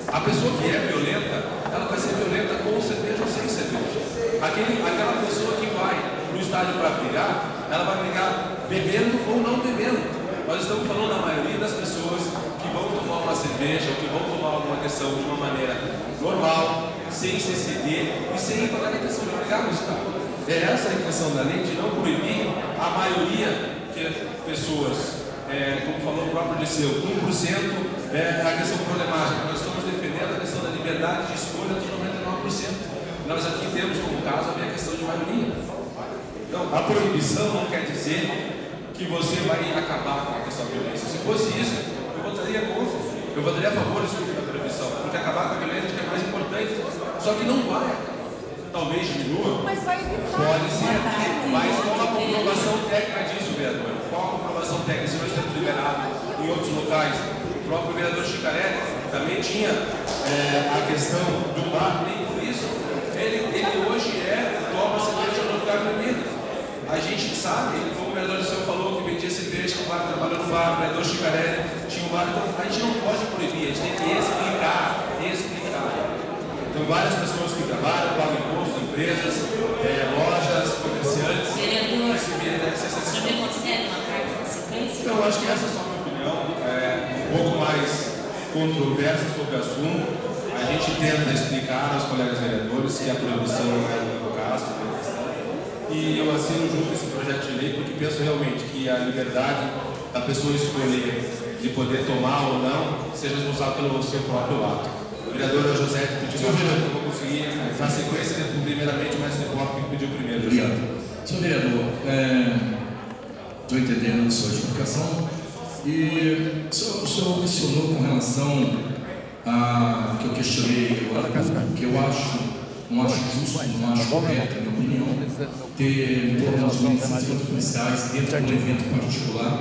S11: A pessoa que é violenta, ela vai ser violenta com cerveja ou sem cerveja. Aquela pessoa que vai no estádio para brigar, ela vai brigar bebendo ou não bebendo. Nós estamos falando da maioria das pessoas que vão tomar uma cerveja, que vão tomar alguma questão de uma maneira normal, sem se exceder e sem pagar a questão de brigar no estádio. É essa a intenção da lei, de não proibir a maioria que pessoas, como falou o próprio Liceu, 1% é a questão problemática. Nós estamos defendendo a questão da liberdade de escolha dos 99%. Nós aqui temos como caso a questão de maioria. Então, a proibição não quer dizer que você vai acabar com a questão da violência. Se fosse isso, eu votaria contra. Eu votaria a favor da proibição, porque acabar com a violência é mais importante. Só que não vai. talvez diminua.
S8: Mas vai evitar.
S11: Pode ser. Mas qual a comprovação técnica disso, vereador? Qual a comprovação técnica? Se nós temos liberado em outros locais, o próprio vereador Chicarelli também tinha a questão do bar, nem por isso. Ele hoje toma cerveja no lugar bebida. A gente sabe, como o vereador Liceu falou, que vendia cerveja, que o bar trabalhou no bar, o vereador Chicarelli tinha um bar, então a gente não pode proibir, a gente tem que explicar. Então várias pessoas que trabalham, pagam imposto, empresas, lojas, comerciantes,
S10: vereador, você me concede uma carta de sequência?
S11: Então, eu acho que essa é só a minha opinião, um pouco mais controversa sobre o assunto. A gente tenta explicar aos colegas vereadores que a proibição não é o caso, e eu assino junto esse projeto de lei porque penso realmente que a liberdade da pessoa escolher de poder tomar ou não seja responsável pelo seu próprio ato. O vereador José pediu que eu vou conseguir na sequência, primeiramente o mestre Pop que pediu primeiro.
S4: Obrigado. Senhor vereador, estou entendendo a sua explicação e o senhor mencionou com relação a que eu questionei agora, que eu não acho justo, não acho correto, na minha opinião, ter em torno de 25 policiais dentro de um evento particular,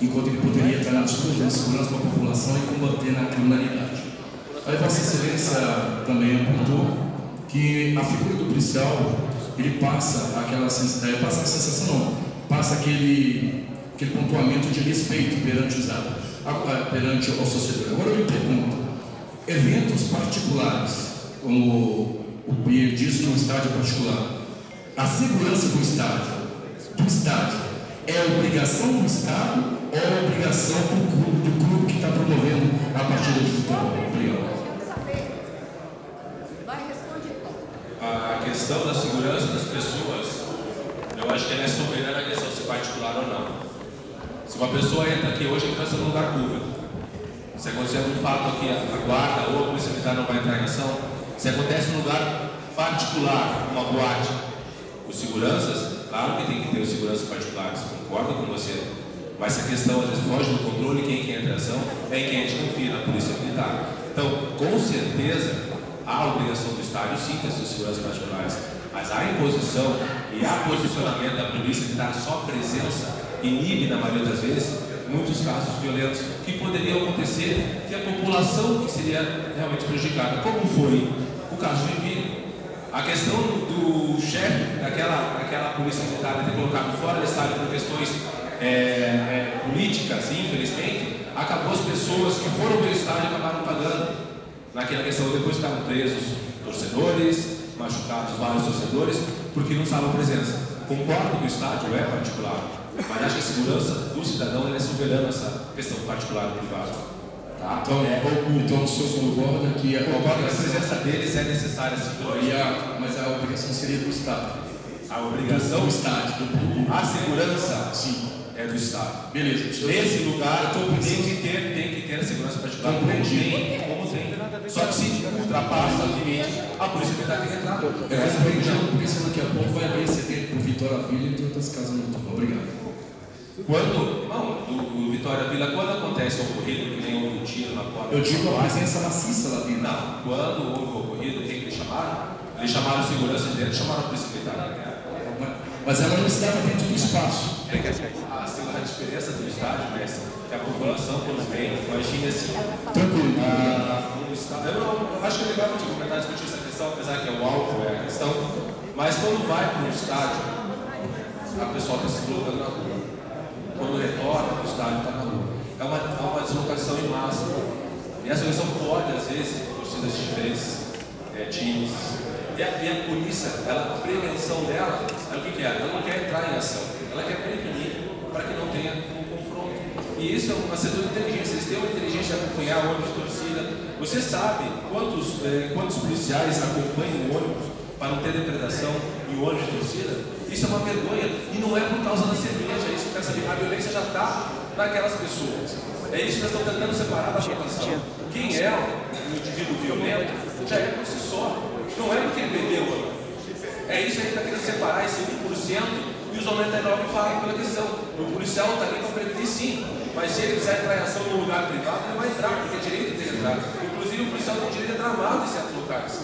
S4: enquanto ele poderia estar na disputa de segurança para a população e combater na criminalidade. Aí Vossa Excelência também apontou que a figura do policial, ele passa aquela sensação, passa aquele pontuamento de respeito perante o sociedade. Agora eu lhe pergunto, eventos particulares, como o Pierre diz que é um estádio particular, a segurança do estádio é obrigação do Estado ou é obrigação do clube que está promovendo a partida de futebol? Obrigado.
S11: A questão da segurança das pessoas, eu acho que ela é soberana a questão de se particular ou não. Se uma pessoa entra aqui hoje, entra num lugar público. Se acontecer algum fato aqui, a guarda ou a polícia militar não vai entrar em ação. Se acontece num lugar particular, uma boate, os seguranças, claro que tem que ter os seguranças particulares, concordo com você. Mas se a questão às vezes foge do controle, quem entra em ação é em quem a gente confia, na polícia militar. Então, com certeza, há a obrigação do estádio sim ter suas seguranças particulares, mas a imposição e a posicionamento da polícia militar, só presença, inibe na maioria das vezes muitos casos violentos que poderiam acontecer que a população que seria realmente prejudicada, como foi o caso de Joinville. A questão do chefe daquela polícia militar ter colocado fora do estádio por questões políticas, infelizmente, acabou as pessoas que foram para o estádio e acabaram pagando. Naquela questão, depois ficaram presos torcedores, machucados vários torcedores, porque não estavam presença. Concordo que o estádio é particular, mas acho que a segurança do cidadão é soberana essa questão particular e privada. Tá?
S4: Então o senhor concorda que a
S11: presença deles é necessária, sim,
S4: mas a obrigação seria do Estado.
S11: A obrigação
S4: do Estado.
S11: A segurança,
S4: sim,
S11: é do Estado.
S4: Beleza.
S11: Nesse lugar tem que ter a segurança particular. Como tem. Só que se ultrapassa o limite, a polícia militar tem que entrar.
S4: Porque senão daqui a pouco vai abrir esse evento por Vitória Vila e entre outras casas muito bom. Obrigado.
S11: Do Vitória Vila, quando acontece o ocorrido, que nem houve um tiro na porta.
S4: Eu digo a presença maciça lá dentro.
S11: Não, quando houve o ocorrido, quem que eles chamaram? Eles chamaram segurança de dentro, chamaram a polícia militar.
S4: Mas ela não estava dentro do espaço.
S11: A diferença do estádio, mestre, que a população, quando vem, imagina assim.
S4: Tranquilo.
S11: Eu acho que é legal a gente comentar, discutir essa questão, apesar que é o álcool, é a questão. Mas quando vai para um estádio, a pessoa está se colocando na rua. Quando retorna, o estádio está na rua. É uma deslocação em massa. E essa questão pode, às vezes, torcidas de diferentes times. E a polícia, a prevenção dela, o que é? Ela não quer entrar em ação, ela quer prevenir para que não tenha um confronto. E isso é um setor de inteligência, eles têm uma inteligência de acompanhar o ônibus de torcida. Você sabe quantos policiais acompanham o ônibus para não ter depredação em ônibus de torcida? Isso é uma vergonha, e não é por causa da cerveja, isso que a violência já está naquelas pessoas. É isso que nós estamos tentando separar da população. Quem é um indivíduo violento já é por si só. Não é porque ele bebeu. É isso que a gente está querendo separar, esse 1% e os 99% falam pela questão. O policial está ali para prevenir sim, mas se ele quiser entrar em ação num lugar privado, ele vai entrar, porque é direito de entrar. Inclusive o policial tem direito de entrar armado em certos locais.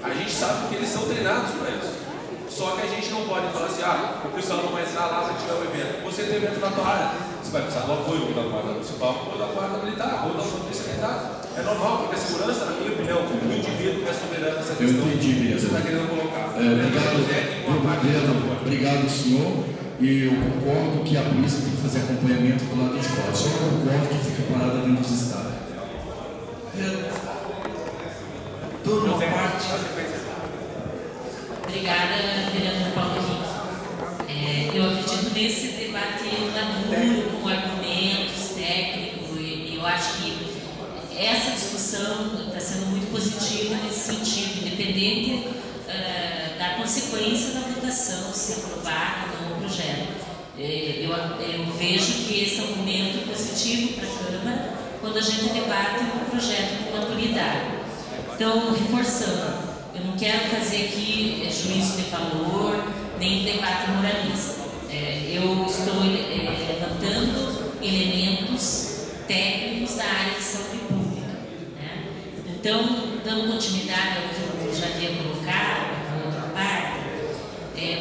S11: A gente sabe que eles são treinados para isso. Só que a gente não pode falar assim, o pessoal não vai entrar lá se tiver um evento. Você tem evento na tua área, você vai precisar do apoio da guarda municipal ou da guarda militar, ou da polícia militar. É normal, porque a segurança, na minha opinião, o indivíduo é soberano nessa questão.
S2: Eu entendi,
S11: você está querendo colocar.
S2: Obrigado, senhor. E eu concordo que a polícia tem que fazer acompanhamento do lado de fora. Só não concordo que fica parada dentro dos estados.
S1: Turno parte.
S10: Obrigada, vereador Paulo Henrique. Eu acredito nesse debate maduro, com argumentos técnicos, e eu acho que essa discussão está sendo muito positiva nesse sentido, independente da consequência da votação, se aprovar ou não o projeto. Eu vejo que esse é um momento positivo para a Câmara quando a gente debate um projeto com maturidade. Então, reforçando, eu não quero fazer aqui juízo de valor, nem debate moralista. Eu estou levantando elementos técnicos da área de saúde pública. Né? Então, dando continuidade ao que eu já havia colocado, na outra parte,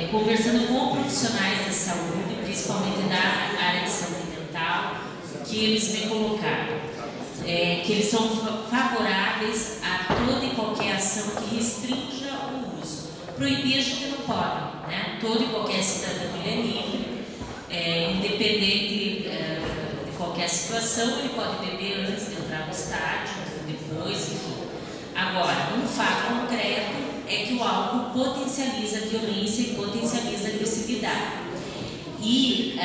S10: conversando com profissionais da saúde, principalmente da área de saúde mental, que eles me colocaram. Que eles são favoráveis a toda e qualquer ação que restrinja o uso. Proibir a gente não pode, né? Toda e qualquer cidadão é livre, independente de qualquer situação, ele pode beber antes de entrar no estádio, depois, enfim. Agora, um fato concreto é que o álcool potencializa a violência e potencializa a agressividade. E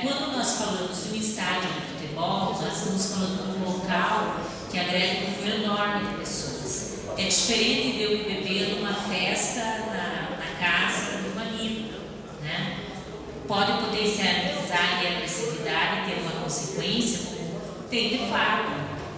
S10: quando nós falamos de um estádio de futebol, nós estamos falando de um local que agrega um número enorme de pessoas. É diferente de eu beber numa festa na casa de um amigo, né? Pode potencializar a agressividade e ter uma consequência, como tem de fato,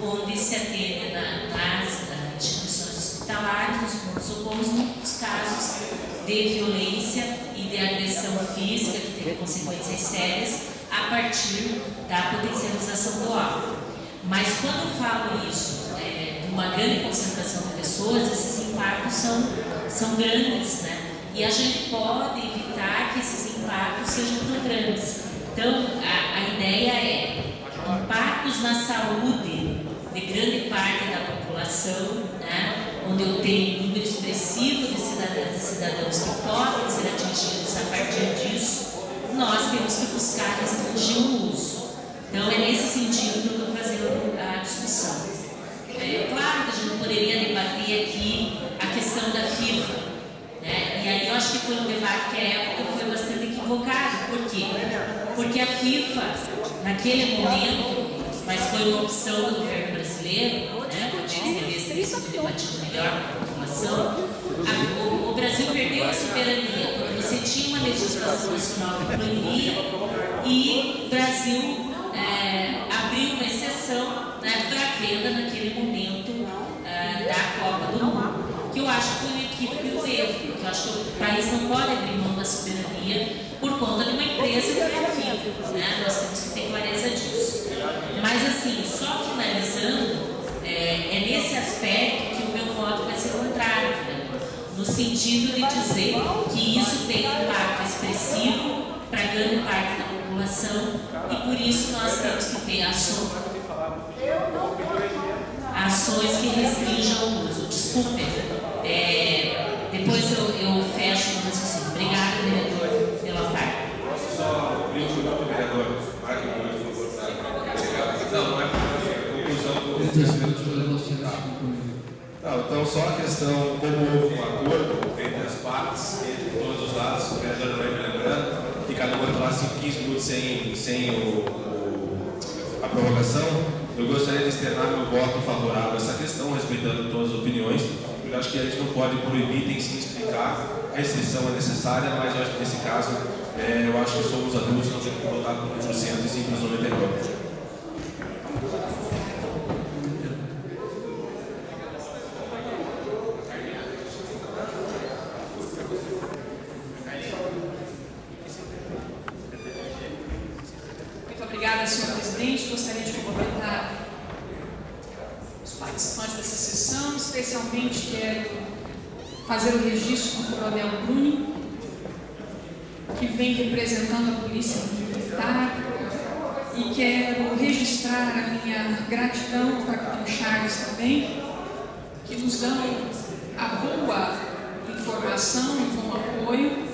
S10: onde se atende nas instituições hospitalares, nos pronto-socorros, muitos casos de violência e de agressão física, que teve consequências sérias, a partir da potencialização do álcool. Mas quando eu falo isso, de uma grande concentração de pessoas, esses impactos são grandes, né? E a gente pode evitar que esses impactos sejam tão grandes. Então, a ideia é impactos na saúde de grande parte da população, né? Onde eu tenho um número expressivo de cidadãos que podem ser atingidos a partir disso, nós temos que buscar restringir o uso. Então, é nesse sentido que eu estou fazendo a discussão. Claro que a gente poderia debater aqui a questão da FIFA, né? E aí eu acho que foi um debate que a época foi bastante equivocado. Por quê? Porque a FIFA, naquele momento, mas foi uma opção do governo brasileiro, né? Talvez teria sido debatido melhor com a população. O Brasil perdeu a soberania, porque você tinha uma legislação nacional que proibia, e o Brasil abriu uma exceção, né, para a venda naquele momento da Copa do Mundo, que eu acho que foi um equívoco e um erro, porque eu acho que o país não pode abrir mão da soberania por conta de uma empresa que é a FIFA, né? Nós temos que ter clareza disso. Mas assim, só finalizando, é nesse aspecto que o meu voto vai ser contrário, né? No sentido de dizer que isso tem um impacto expressivo para grande parte da população, e por isso nós temos que ter ações que restringam o uso. Desculpe, depois eu fecho o raciocínio. Obrigada, vereador, pela parte.
S11: Só abrir um minuto, vereador. Marque um minuto, por favor. Não é
S2: Não, então só a questão, como houve um acordo entre as partes, entre todos os lados, o vereador vai me lembrando, que cada um vai falar 15 minutos sem a prorrogação, eu gostaria de externar meu voto favorável a essa questão, respeitando todas as opiniões. Eu acho que a gente não pode proibir, tem que se explicar, a restrição é necessária, mas eu acho que nesse caso, eu acho que somos adultos, não temos que votar por 1% e sim para os 99%.
S12: Obrigada, senhor presidente. Gostaria de cumprimentar os participantes dessa sessão, especialmente quero fazer o registro do Coronel Bruni, que vem representando a Polícia Militar, e quero registrar a minha gratidão ao Capitão Charles também, que nos dão a boa informação e bom apoio,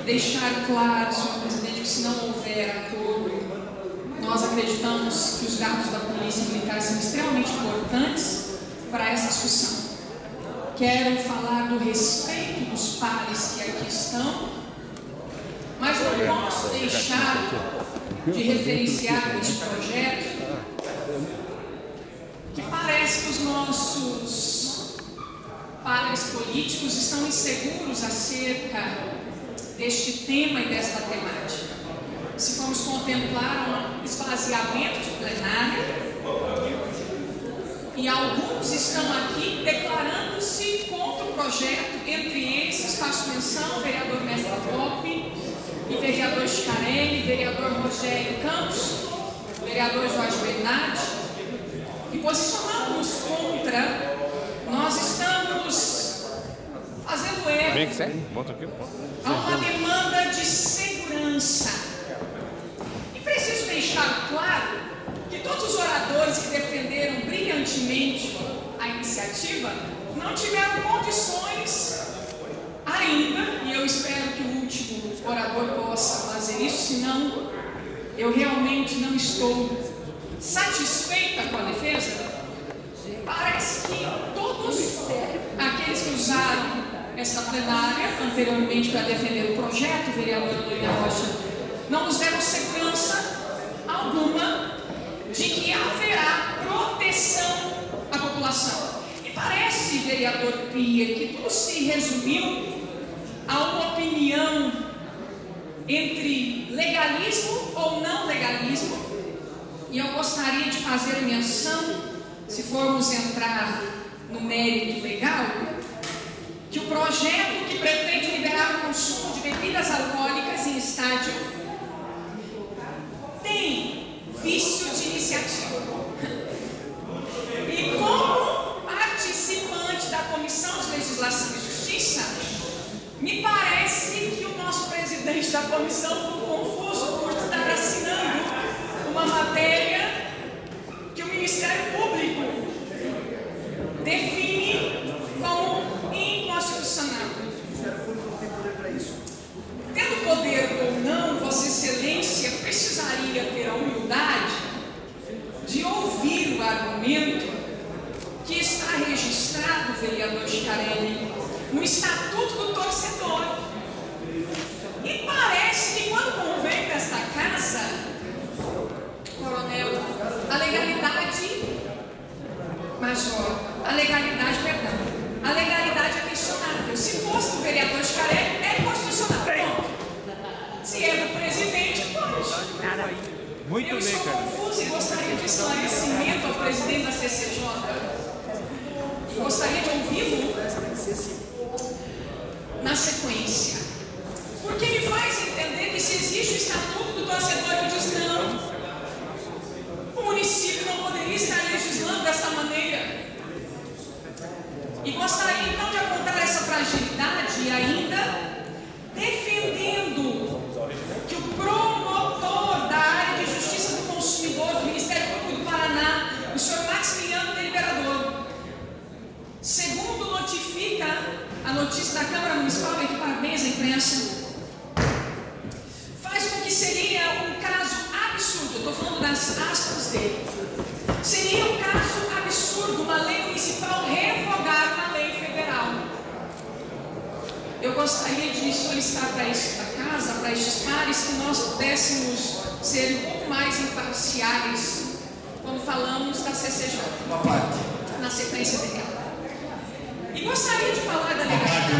S12: deixar claro, senhor presidente, que se não houver acordo, nós acreditamos que os dados da Polícia Militar são extremamente importantes para essa discussão. Quero falar do respeito dos pares que aqui estão, mas não posso deixar de referenciar esse projeto, que parece que os nossos pares políticos estão inseguros acerca deste tema e desta temática. Se formos contemplar um esvaziamento de plenária, e alguns estão aqui declarando-se contra o projeto, entre eles faço menção, vereador Mestre Pop, e vereador Chicarelli, vereador Rogério Campos, vereador Jorge Bernardi, e posicionamos contra. Nós estamos fazendo erro. Há uma demanda de segurança. E preciso deixar claro que todos os oradores que defenderam brilhantemente a iniciativa não tiveram condições ainda, e eu espero que o último orador possa fazer isso, senão eu realmente não estou satisfeita com a defesa. Parece que todos aqueles que usaram essa plenária anteriormente para defender o projeto, vereadora Luísa Rocha, não nos deram segurança alguma de que haverá proteção à população. E parece, vereador Pia, que tudo se resumiu a uma opinião entre legalismo ou não legalismo, e eu gostaria de fazer menção, se formos entrar no mérito legal, que o projeto que pretende liberar o consumo de bebidas alcoólicas em estádio tem vício de iniciativa. E como participante da Comissão de Legislação e Justiça, me parece que o nosso presidente da comissão ficou confuso por estar assinando uma matéria que o Ministério Público define como inconstitucional. Tendo poder ou não, Vossa Excelência precisaria ter a humildade de ouvir o argumento que está registrado, vereador Chicarelli, no Estatuto do Torcedor. E parece que quando convém para esta casa, coronel, a legalidade, major, a legalidade é questionável. Se fosse do vereador Chicarelli, é constitucional. Ponto. Se é do presidente, pode. Eu estou confuso e gostaria de esclarecimento ao presidente da CCJ. Gostaria de ouvi-lo na sequência, porque me faz entender que se existe o Estatuto do Torcedor que diz não, o município não poderia estar legislando dessa maneira. E gostaria então de apontar essa fragilidade e ainda defendendo que o promotor da área de justiça do consumidor do Ministério Público do Paraná, o senhor Maximiliano Deliberador, segundo notifica a notícia da Câmara Municipal, e que parabéns à imprensa, faz com que seria um caso absurdo, estou falando das aspas dele, seria um caso absurdo uma lei municipal revogar uma lei federal. Eu gostaria de solicitar para esta casa, para estes pares, que nós pudéssemos ser um pouco mais imparciais quando falamos da CCJ, na sequência dela. E gostaria de falar da legalidade.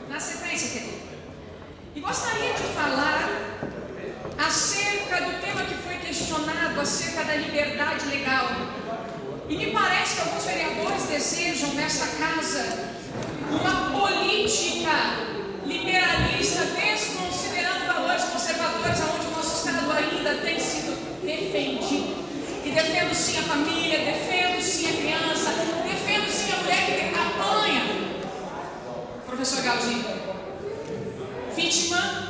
S12: Na sequência, querido. E gostaria de falar acerca do tema que foi questionado, acerca da liberdade legal. E me parece que alguns vereadores desejam nesta casa uma política liberalista, desconsiderando valores conservadores, onde o nosso Estado ainda tem sido defendido. E defendo sim a família, defendo sim a criança, defendo sim a mulher que apanha professor Galdino, vítima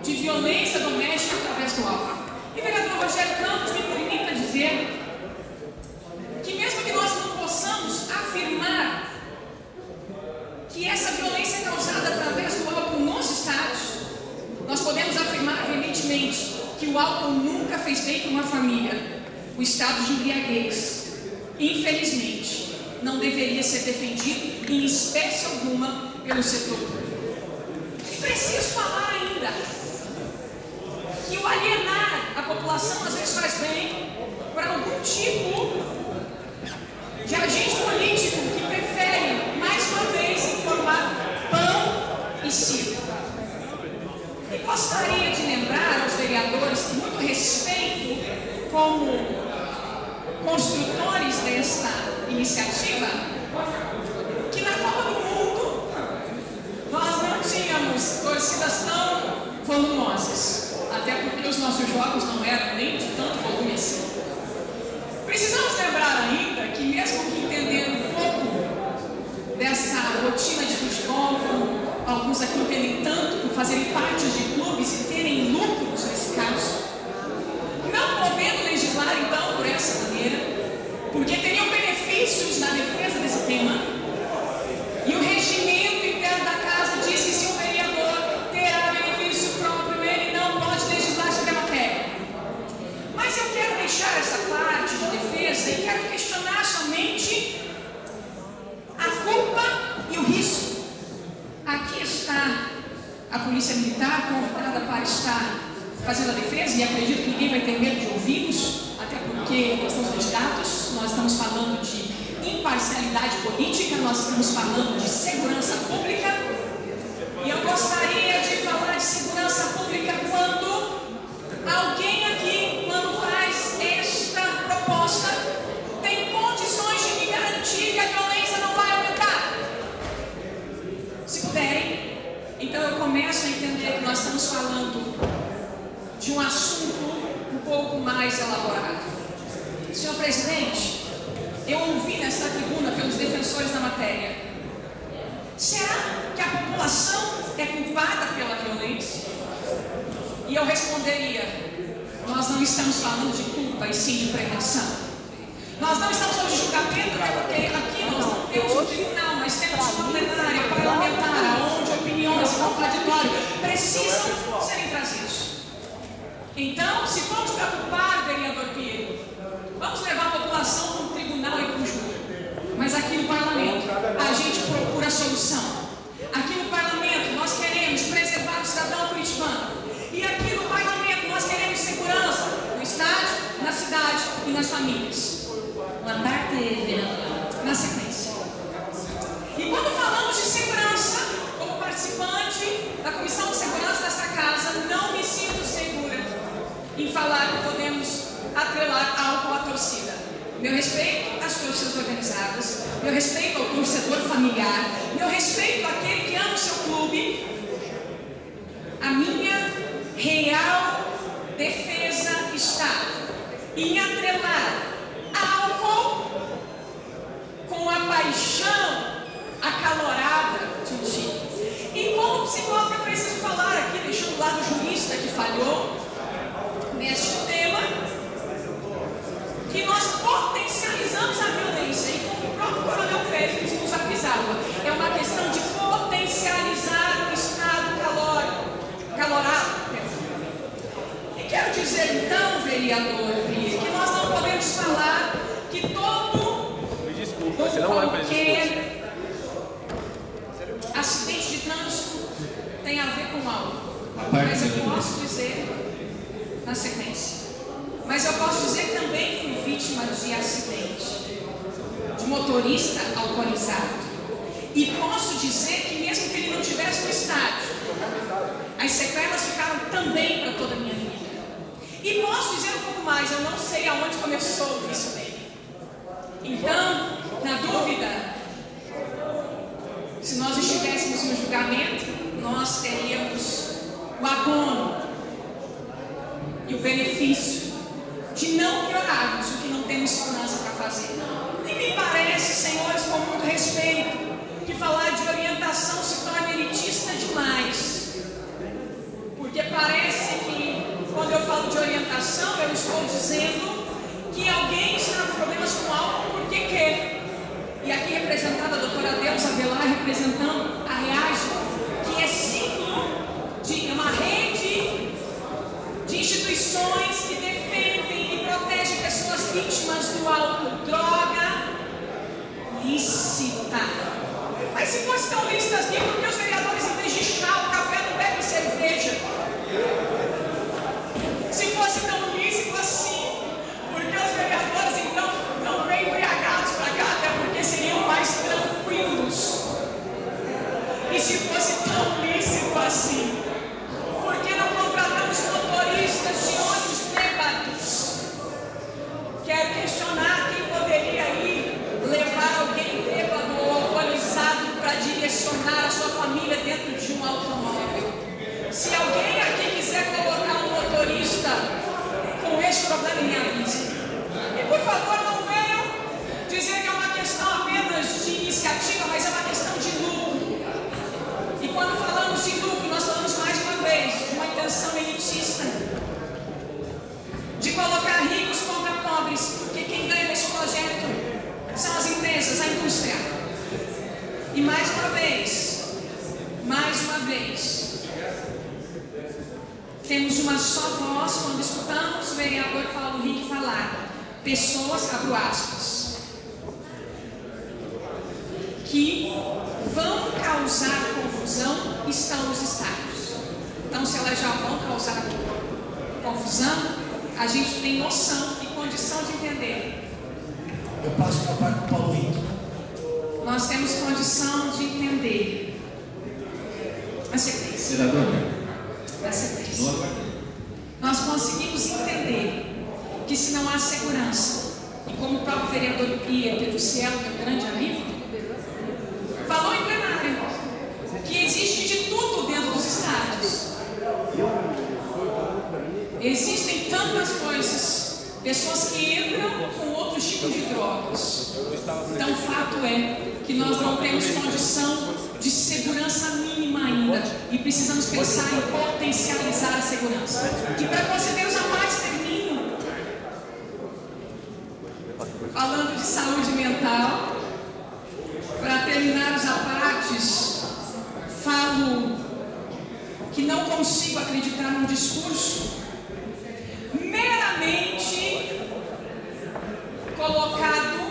S12: de violência doméstica através do álcool. E o vereador Rogério Campos me permita dizer que mesmo que nós não possamos afirmar que essa violência é causada através do álcool nos estados, nós podemos afirmar veementemente que o álcool nunca fez bem para uma família. O estado de embriaguez, infelizmente, não deveria ser defendido em espécie alguma pelo setor público. E preciso falar ainda que o alienar a população às vezes faz bem para algum tipo de agente político que prefere, mais uma vez, informar pão e circo. E gostaria de lembrar aos vereadores que muito respeito como construtores desta iniciativa, que na Copa do Mundo nós não tínhamos torcidas tão volumosas, até porque os nossos jogos não eram nem de tanto volume assim. Precisamos lembrar ainda que, mesmo que entendendo um pouco dessa rotina de futebol, como alguns aqui entendem tanto por fazerem parte de clubes e terem lucros nesse caso, não podendo legislar então por essa maneira, porque teriam benefícios na defesa desse tema, e o regimento interno da casa diz que se um vereador terá benefício próprio, ele não pode legislar sobre a matéria. Mas eu quero deixar essa parte de defesa e quero questionar somente a culpa e o risco. Aqui está a Polícia Militar convidada para estar fazendo a defesa, e acredito que ninguém vai ter medo de ouvi-los, até porque nós estamos candidatos, nós estamos falando de imparcialidade política, nós estamos falando de segurança pública, e eu gostaria de falar de segurança pública quando alguém aqui, quando faz esta proposta, tem condições de me garantir que a violência não vai aumentar. Se puderem, então eu começo a entender que nós estamos falando de um assunto um pouco mais elaborado. Senhor presidente, eu ouvi nesta tribuna pelos defensores da matéria: será que a população é culpada pela violência? E eu responderia: nós não estamos falando de culpa, e sim de prevenção. Nós não estamos falando de julgamento, porque aqui nós não temos um tribunal, mas temos uma plenária parlamentar, onde opiniões contraditórias precisam serem trazidas. Então, se formos preocupar, vereador Pinheiro, vamos levar a população para um tribunal e para um júri. Mas aqui no parlamento, a gente procura solução. Aqui no parlamento, nós queremos preservar o cidadão curitibano. E aqui no parlamento, nós queremos segurança no estádio, na cidade e nas famílias.
S10: Boa tarde, vereador.
S12: Na sequência. E quando falamos de segurança, como participante da Comissão de Segurança desta casa, não me sinto segura em falar que podemos atrelar algo à torcida. Meu respeito às torcidas organizadas, meu respeito ao torcedor familiar, meu respeito àquele que ama o seu clube. A minha real defesa está em atrelar álcool com a paixão acalorada de um time. E como psicólogo eu preciso falar aqui, deixando o lado jurista que falhou neste tema, que nós potencializamos a violência, e como o próprio Coronel Félix nos avisava, é uma questão de potencializar o estado calorado. E quero dizer então, vereador Pinheiro, que nós não podemos falar que todo qualquer acidente de trânsito tem a ver com álcool. Mas eu posso dizer na sequência. Mas eu posso dizer que também fui vítima de acidente, de motorista alcoolizado. E posso dizer que mesmo que ele não estivesse no estádio, as sequelas ficaram também para toda a minha vida. E posso dizer um pouco mais, eu não sei aonde começou o vício dele. Então, na dúvida, se nós estivéssemos no julgamento, nós teríamos o abono e o benefício de não piorarmos o que não temos segurança para fazer. E me parece, senhores, com muito respeito, que falar de orientação se torne demais, porque parece que quando eu falo de orientação, eu estou dizendo que alguém está com problemas com álcool porque quer. E aqui representada a doutora Deusa Avelar, representando a REAGE, que é símbolo de uma rede de instituições que defendem e protegem pessoas vítimas do álcool, droga lícita. Mas se fosse tão lícita assim, por que os vereadores, em vez de chá, o café, não bebem cerveja? Se fosse tão lícito assim, por que os vereadores então não vêm embriagados para cá, até porque seriam mais tranquilos? E se fosse tão lícito assim, por que não contratamos motoristas de ônibus bêbados? Quero questionar quem poderia ir levar alguém bêbado ou alcoolizado para direcionar a sua família dentro de um automóvel. Se alguém aqui quiser colocar um motorista com esse problema, me avise. E por favor, não venham dizer que é uma questão apenas de iniciativa, mas é uma questão de lucro. E quando falamos de lucro, nós falamos mais uma vez de uma intenção elitista, de colocar ricos contra pobres, porque quem ganha nesse projeto são as empresas, a indústria. E mais uma vez, temos uma só voz quando escutamos o vereador Paulo Henrique falar. Pessoas, abro aspas, que vão causar confusão estão nos estádios. Então, se elas já vão causar confusão, a gente tem noção e condição de entender.
S1: Eu passo para a parte do Paulo Henrique.
S12: Nós temos condição de entender. Na sequência.
S4: Senador.
S12: Na sequência. Nós conseguimos entender que se não há segurança, e como o próprio vereador Pedro Cielo, meu grande amigo, falou em plenário, que existe de tudo dentro dos estádios. Existem tantas coisas, pessoas que entram com outros tipos de drogas. Então o fato é que nós não temos condição de segurança mínima ainda e precisamos pensar em potencializar a segurança. E para concedermos a paz, termino falando de saúde mental. Para terminar os apartes, falo que não consigo acreditar num discurso meramente colocado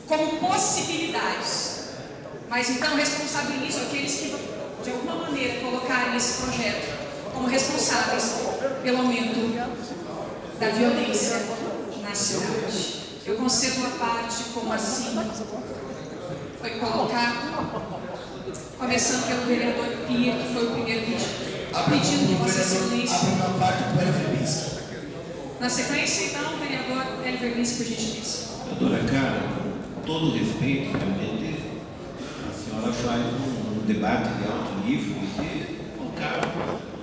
S12: como possibilidades, mas então responsabilizo aqueles que de alguma maneira colocarem esse projeto como responsáveis pelo aumento da violência na cidade. Eu concedo a parte como assim foi colocado, começando pelo vereador Pia, que foi o primeiro pedido de Vossa Excelência. Na sequência, então, o vereador Hélio Verlinski, por gentileza.
S13: Doutora Cara, com todo o respeito, realmente, a senhora faz um debate de alto nível e que colocar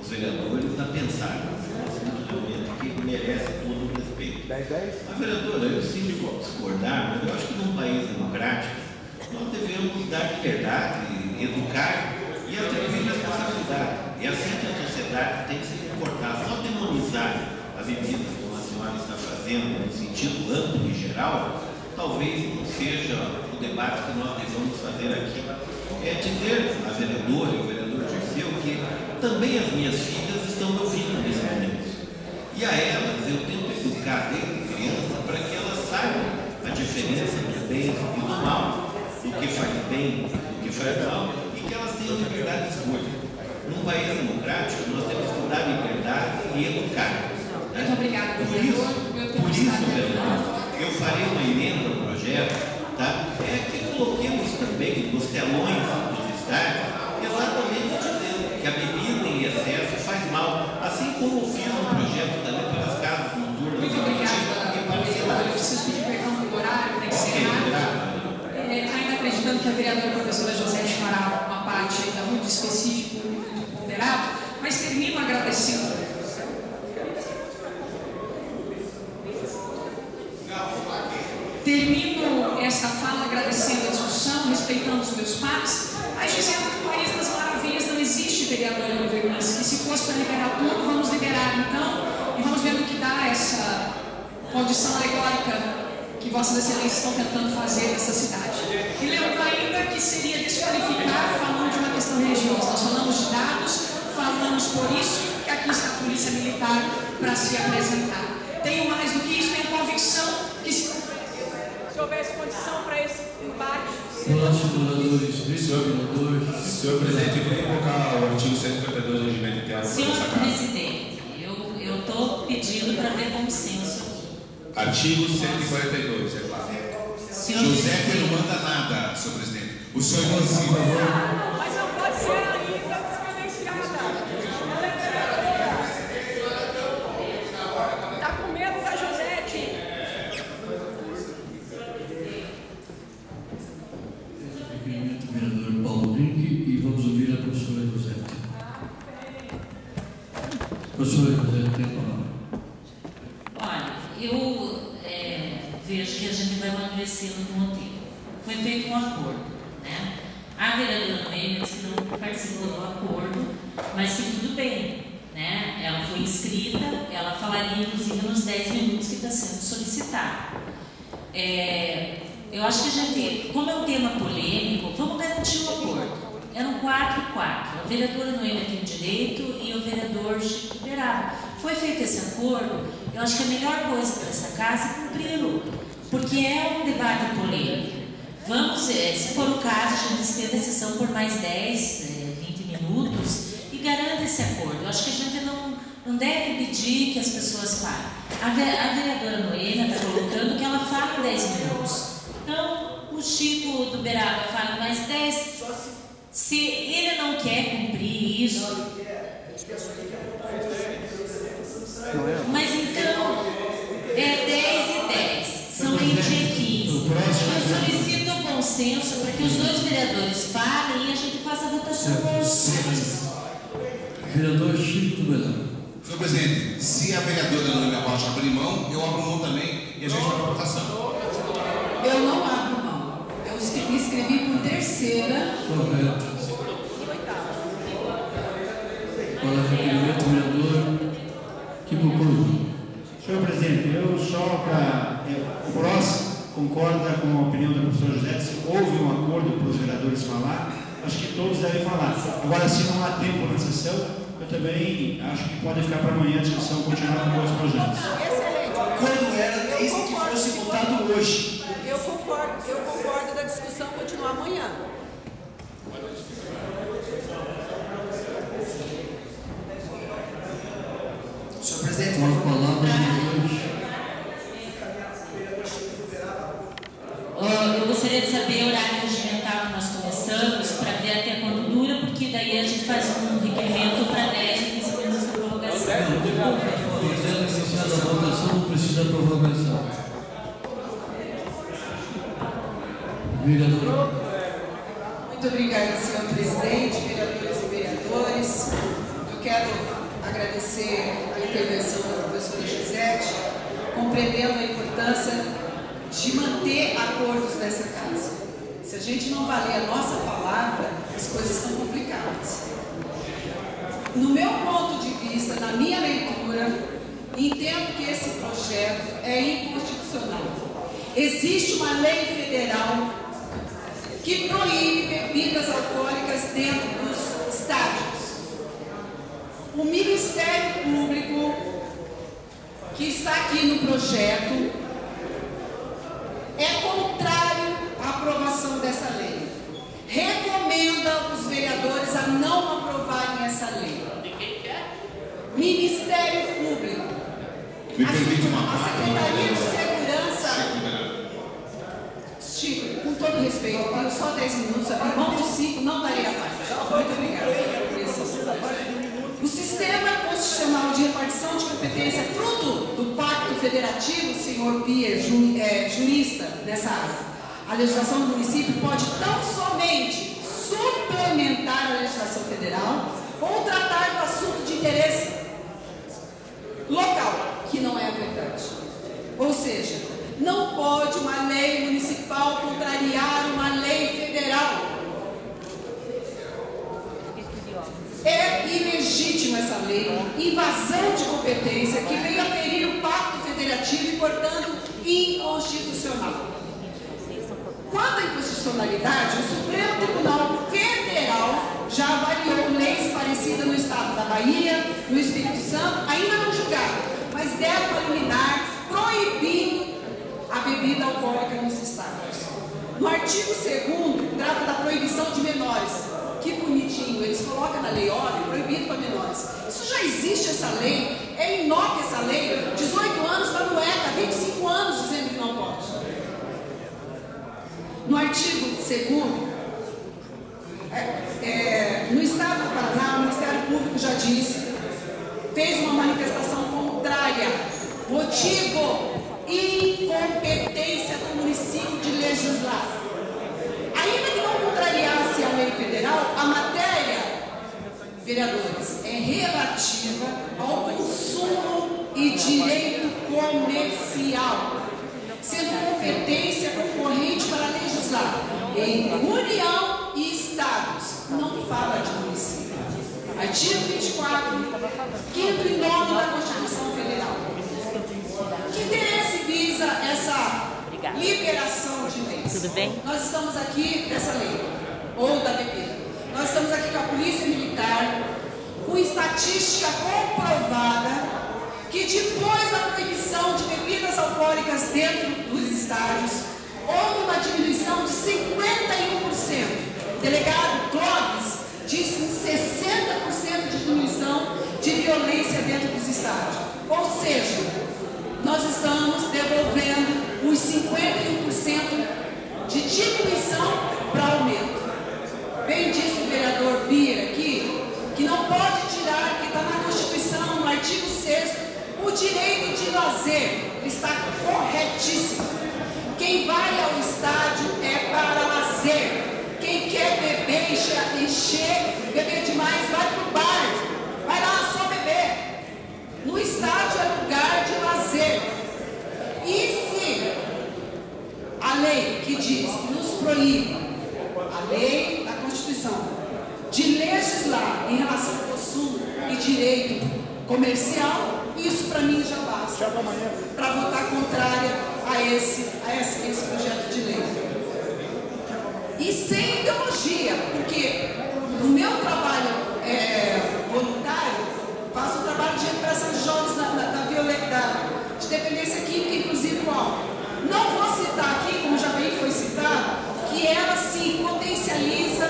S13: os vereadores a pensar. É um assunto realmente que merece todo o respeito. Mas, vereadora, eu sinto discordar, mas eu acho que num país democrático nós devemos dar liberdade, educar e atribuir responsabilidade. É assim que a sociedade tem que se comportar. Só demonizar a bebida, como a senhora está fazendo, no sentido amplo e geral, talvez não seja o debate que nós devemos fazer aqui. É dizer à vereadora e ao vereador Dirceu que também as minhas filhas estão me ouvindo nesse momento. E a elas eu tento educar desde criança para que elas saibam a diferença do bem e do mal, do que faz bem, do que faz mal, e que elas tenham liberdade de escolha. Num país democrático, nós temos que dar liberdade e educar. Né?
S12: Muito obrigada,
S13: por isso, vereador, eu farei uma emenda ao projeto, tá? É que coloquemos também nos telões dos estádios, exatamente dizendo que a bebida em excesso faz mal, assim como eu fiz um projeto também para as casas noturnas.
S12: Muito obrigada, vereador. Eu preciso pedir perdão pelo horário, para encerrar. Ainda acreditando que a vereadora professora Josete fará uma parte ainda muito específica e muito ponderada, mas termino agradecendo. Termino esta fala agradecendo a discussão, respeitando os meus pais, mas dizendo que o País das Maravilhas condição alegórica que Vossas Excelências estão tentando fazer nessa cidade. E lembro ainda que seria desqualificar falando de uma questão religiosa. Nós falamos de dados, falamos por isso que aqui está a Polícia Militar para se apresentar. Tenho mais do que isso, tenho convicção que se houvesse condição para esse embate.
S11: Senhor presidente, eu queria colocar o artigo 152 do regimento interno.
S10: Senhor presidente, eu estou pedindo para ver consenso.
S11: Artigo 142, é claro.
S14: José não manda nada, senhor presidente. O senhor não se
S12: Mas não pode ser ainda descredenciada. Está com medo da Josete.
S3: Requerimento do vereador Paulo Brink e vamos ouvir a professora Josete. Professora Josete, tem a palavra.
S10: Olha, eu vejo que a gente vai amadurecendo no motivo. Foi feito um acordo, né? A vereadora Noêmia disse que não participou do acordo, mas que tudo bem, né? Ela foi inscrita, ela falaria inclusive nos 10 minutos que está sendo solicitado. Eu acho que a gente, como é um tema polêmico, vamos garantir o acordo. Eram 4 e 4. A vereadora Noêmia tem direito e o vereador Chico liberava. Foi feito esse acordo, eu acho que a melhor coisa para essa casa é cumpri-lo, porque é um debate polêmico. Vamos, se for o caso, a gente estenda a sessão por mais 10, 20 minutos e garanta esse acordo. Eu acho que a gente não deve pedir que as pessoas falem. A vereadora Noêmia está colocando que ela fala em 10 minutos. Então, o Chico do Beraba fala mais 10. Se ele não quer cumprir isso, mas então é 10 e 10, são 20 e 15. Eu solicito o bom senso para que os dois vereadores falem e a gente faça a votação conjunta.
S3: Vereador Chico do Beraba.
S14: Senhor presidente, se a vereadora Noêmia Rocha abrir mão, eu abro mão também e a gente vai para a votação.
S15: Eu não abro mão. Eu me inscrevi por terceira.
S3: Correto. Para o requerimento, vereador Kiko Cruz.
S5: Senhor presidente, eu só para. O PROS concorda com a opinião da professora José, se houve um acordo para os vereadores falar, acho que todos devem falar. Agora, se não há tempo na sessão, eu também acho que pode ficar para amanhã a discussão continuar com os projetos.
S1: O acordo era desde que fosse votado hoje.
S15: Eu concordo da discussão continuar amanhã.
S1: Senhor presidente,
S3: com a palavra
S10: eu gostaria de saber o horário regimental que nós começamos para ver até quando dura, porque daí a gente faz um requerimento para 10 e 15 minutos de prorrogação.
S3: Fazendo licenciada a votação, não precisa de prorrogação. Vereador.
S15: Muito obrigada, senhor presidente, vereadoras e vereadores. Eu quero agradecer a intervenção da professora Josete, compreendendo a importância de manter acordos nessa casa. Se a gente não valer a nossa palavra, as coisas estão complicadas. No meu ponto de vista, na minha leitura, entendo que esse projeto é inconstitucional. Existe uma lei federal que proíbe bebidas alcoólicas dentro dos estádios. O Ministério Público, que está aqui no projeto, é contrário à aprovação dessa lei. Recomenda os vereadores a não aprovarem essa lei. Ministério Público. A Secretaria de Segurança. Chico, com todo respeito, eu tenho só 10 minutos, abrir mão de 5, não daria mais. Muito obrigada por esse. O Sistema Constitucional de Repartição de Competência, fruto do Pacto Federativo, senhor Pia, jurista nessa área, a legislação do município pode tão somente suplementar a legislação federal ou tratar do assunto de interesse local, que não é a verdade. Ou seja, não pode uma lei municipal contrariar uma lei federal. É ilegítima essa lei, invasão de competência que veio a ferir o Pacto Federativo Federativo e, portanto, inconstitucional. Quanto à inconstitucionalidade, o Supremo Tribunal Federal já avaliou leis parecidas no estado da Bahia, no Espírito Santo, ainda não julgaram, mas deram uma liminar proibindo a bebida alcoólica nos estados. No artigo 2º, trata da proibição de menores. Que bonitinho, eles colocam na lei, olha, proibido para menores. Isso já existe, essa lei, é inócua essa lei, 18 anos está no ECA, 25 anos dizendo que não pode. No artigo 2º, no estado do Paraná, o Ministério Público já disse, fez uma manifestação contrária, motivo, incompetência do município de legislar. Ainda que não contrariasse a lei federal, a matéria, vereadores, é relativa ao consumo e direito comercial, sendo competência concorrente para legislar em União e Estados. Não fala de município. Artigo 24, 5º e 9º da Constituição Federal. Que interesse visa essa liberação de leis?
S16: Tudo bem?
S15: Nós estamos aqui dessa lei, ou da bebida. Nós estamos aqui com a Polícia Militar, com estatística comprovada que depois da proibição de bebidas alcoólicas dentro dos estádios, houve uma diminuição de 51%. O delegado Clóvis disse 60% de diminuição de violência dentro dos estádios. Ou seja, nós estamos devolvendo os 51% de diminuição para aumento. Bem disse o vereador Bira aqui, que não pode tirar, que está na Constituição, no artigo 6º, o direito de lazer. Ele está corretíssimo. Quem vai ao estádio é para lazer. Quem quer beber, encher, beber demais, vai para o bar. Vai lá só beber. No estádio é lugar de lazer. E se a lei que diz, que nos proíbe, a lei da Constituição, de legislar em relação ao consumo e direito comercial, isso para mim já basta para votar contrária a esse projeto de lei. E sem ideologia, porque no meu trabalho voluntário, faço o trabalho de recuperação de jovens de dependência química, inclusive o álcool. Não vou citar aqui, como já bem foi citado, que ela sim potencializa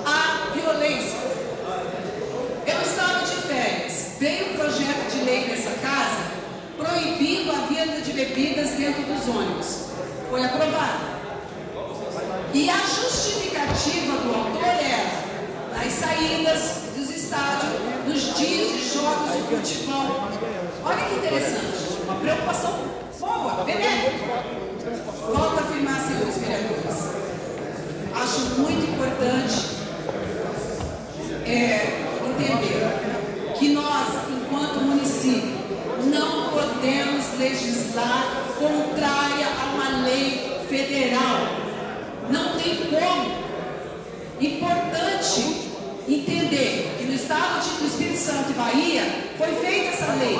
S15: a violência. Eu estava de férias, veio um projeto de lei nessa casa proibindo a venda de bebidas dentro dos ônibus. Foi aprovado. E a justificativa do autor era nas saídas dos estádios, nos dias de jogos de futebol. Olha que interessante, uma preocupação boa, benéfica. Volto a afirmar, senhores vereadores, acho muito importante entender que nós, enquanto município, não podemos legislar contrária a uma lei federal. Não tem como. Importante entender que no estado do Espírito Santo e Bahia foi feita essa lei.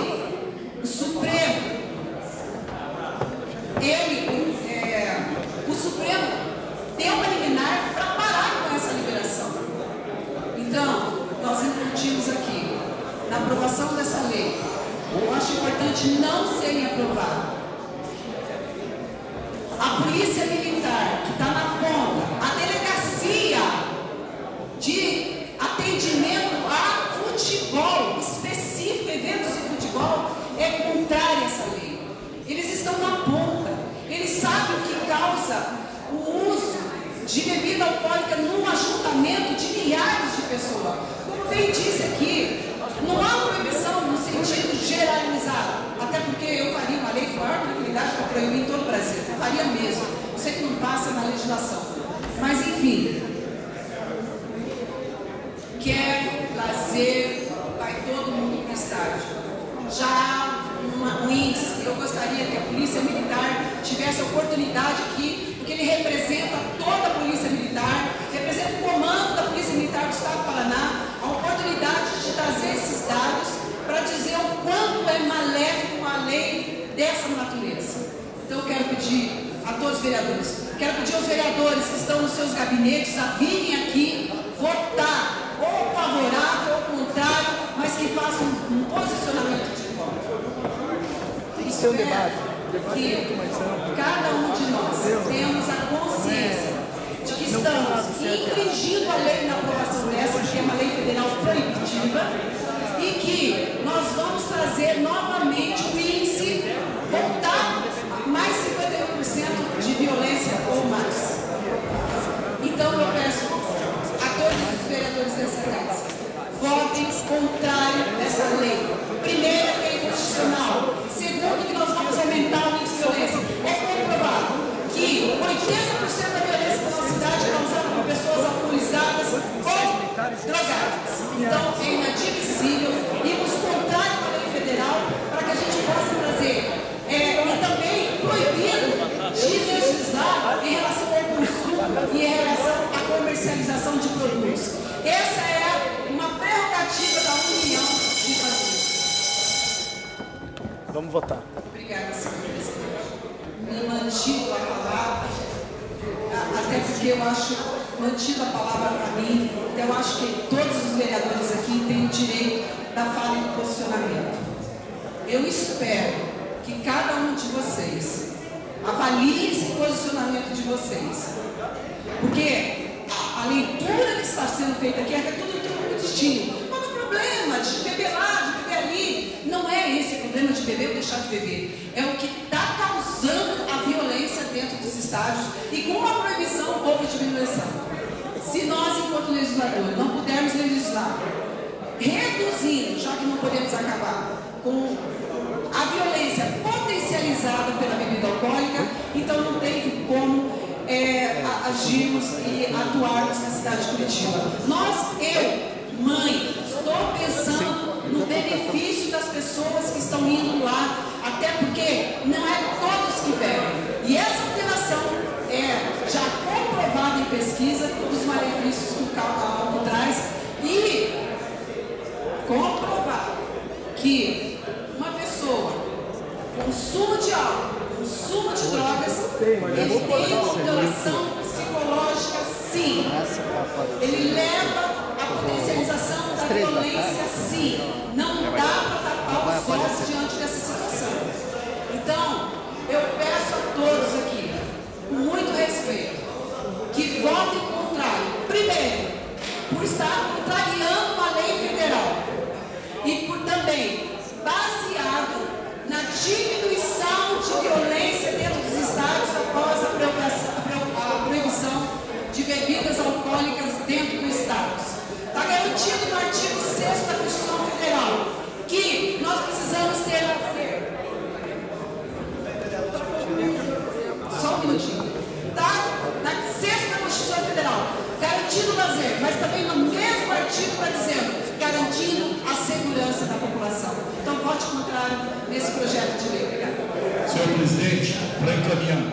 S15: O Supremo, o Supremo deu uma liminar para parar com essa liberação. Então, nós incutimos aqui, na aprovação dessa lei, eu acho importante não serem aprovados. A Polícia Militar, que está na ponta, a delegacia de atendimento a futebol, específico, eventos de futebol, é contrária a essa lei. Eles estão na ponta, eles sabem o que causa o uso de bebida alcoólica num ajuntamento de milhares de pessoas. Como bem disse aqui, não há proibição no sentido generalizado, até porque eu faria uma lei com maior tranquilidade para proibir em todo o Brasil, eu faria mesmo, eu sei que não passa na legislação, mas enfim, quer lazer, vai todo mundo para o estádio. Já há um índice, eu gostaria que a Polícia Militar tivesse a oportunidade aqui, porque ele representa toda a Polícia Militar, representa o comando da Polícia Militar do Estado do Paraná, a oportunidade de trazer esses dados para dizer o quanto é maléfico uma lei dessa natureza. Então eu quero pedir a todos os vereadores, quero pedir aos vereadores que estão nos seus gabinetes a virem aqui votar ou favorável ou contrário, mas que façam um posicionamento de voto. Isso é um debate. Que cada um de nós temos a consciência de que estamos infringindo a lei na aprovação dessa, que é uma lei federal proibitiva, e que nós vamos trazer novamente o índice, voltar a mais 51% de violência ou mais. Então eu peço a todos os vereadores dessa casa, votem contrário dessa lei. Primeiro, é lei constitucional. Segundo, que nós vamos aumentar o índice de violência. É comprovado que 80% da violência da nossa cidade é causada por pessoas alcoolizadas ou drogadas. Então, é inadmissível irmos contrário à lei federal para que a gente possa trazer e também proibido de legislar em relação ao consumo e em relação à comercialização de produtos. Essa é uma prerrogativa da União de fazer.
S16: Vamos votar.
S15: Obrigada, senhor presidente. Me mantido a palavra, até porque eu acho, mantido a palavra para mim, então eu acho que todos os vereadores aqui têm o direito da fala e do posicionamento. Eu espero que cada um de vocês avalie esse posicionamento de vocês, porque a leitura que está sendo feita aqui é tudo muito distinto. Qual é o problema de beber lá, de beber ali? Não é esse o problema de beber ou deixar de beber. É o que está causando a violência dentro dos estádios, e com a proibição houve diminuição. Se nós, enquanto legisladores, não pudermos legislar reduzindo, já que não podemos acabar com a violência potencializada pela bebida alcoólica, então não tem como agirmos e atuarmos na cidade de Curitiba. Eu, mãe, estou pensando no benefício das pessoas que estão indo lá, até porque não é todos que bebem. E essa alteração é já comprovada em pesquisa os malefícios que o álcool traz, e comprovado que uma pessoa consumo de álcool, consumo de drogas, ele tem uma alteração psicológica, sim. Ele leva à potencialização da violência, sim. Não dá para tapar os olhos diante dessa situação. Então, eu peço a todos aqui, com muito respeito, que votem contrário. Primeiro, por estar contrariando uma lei federal, e por também baseado na diminuição de violência dentro dos estádios após a proibição de bebidas alcoólicas dentro dos estádios. Está garantido no artigo 6º da Constituição Federal que nós precisamos ter... Só um minutinho. Está na 6ª da Constituição Federal, garantido o lazer, mas também no mesmo artigo está dizendo, garantindo a segurança da população. Então, vote contrário nesse projeto de lei. Obrigada.
S4: Senhor presidente, para encaminhar.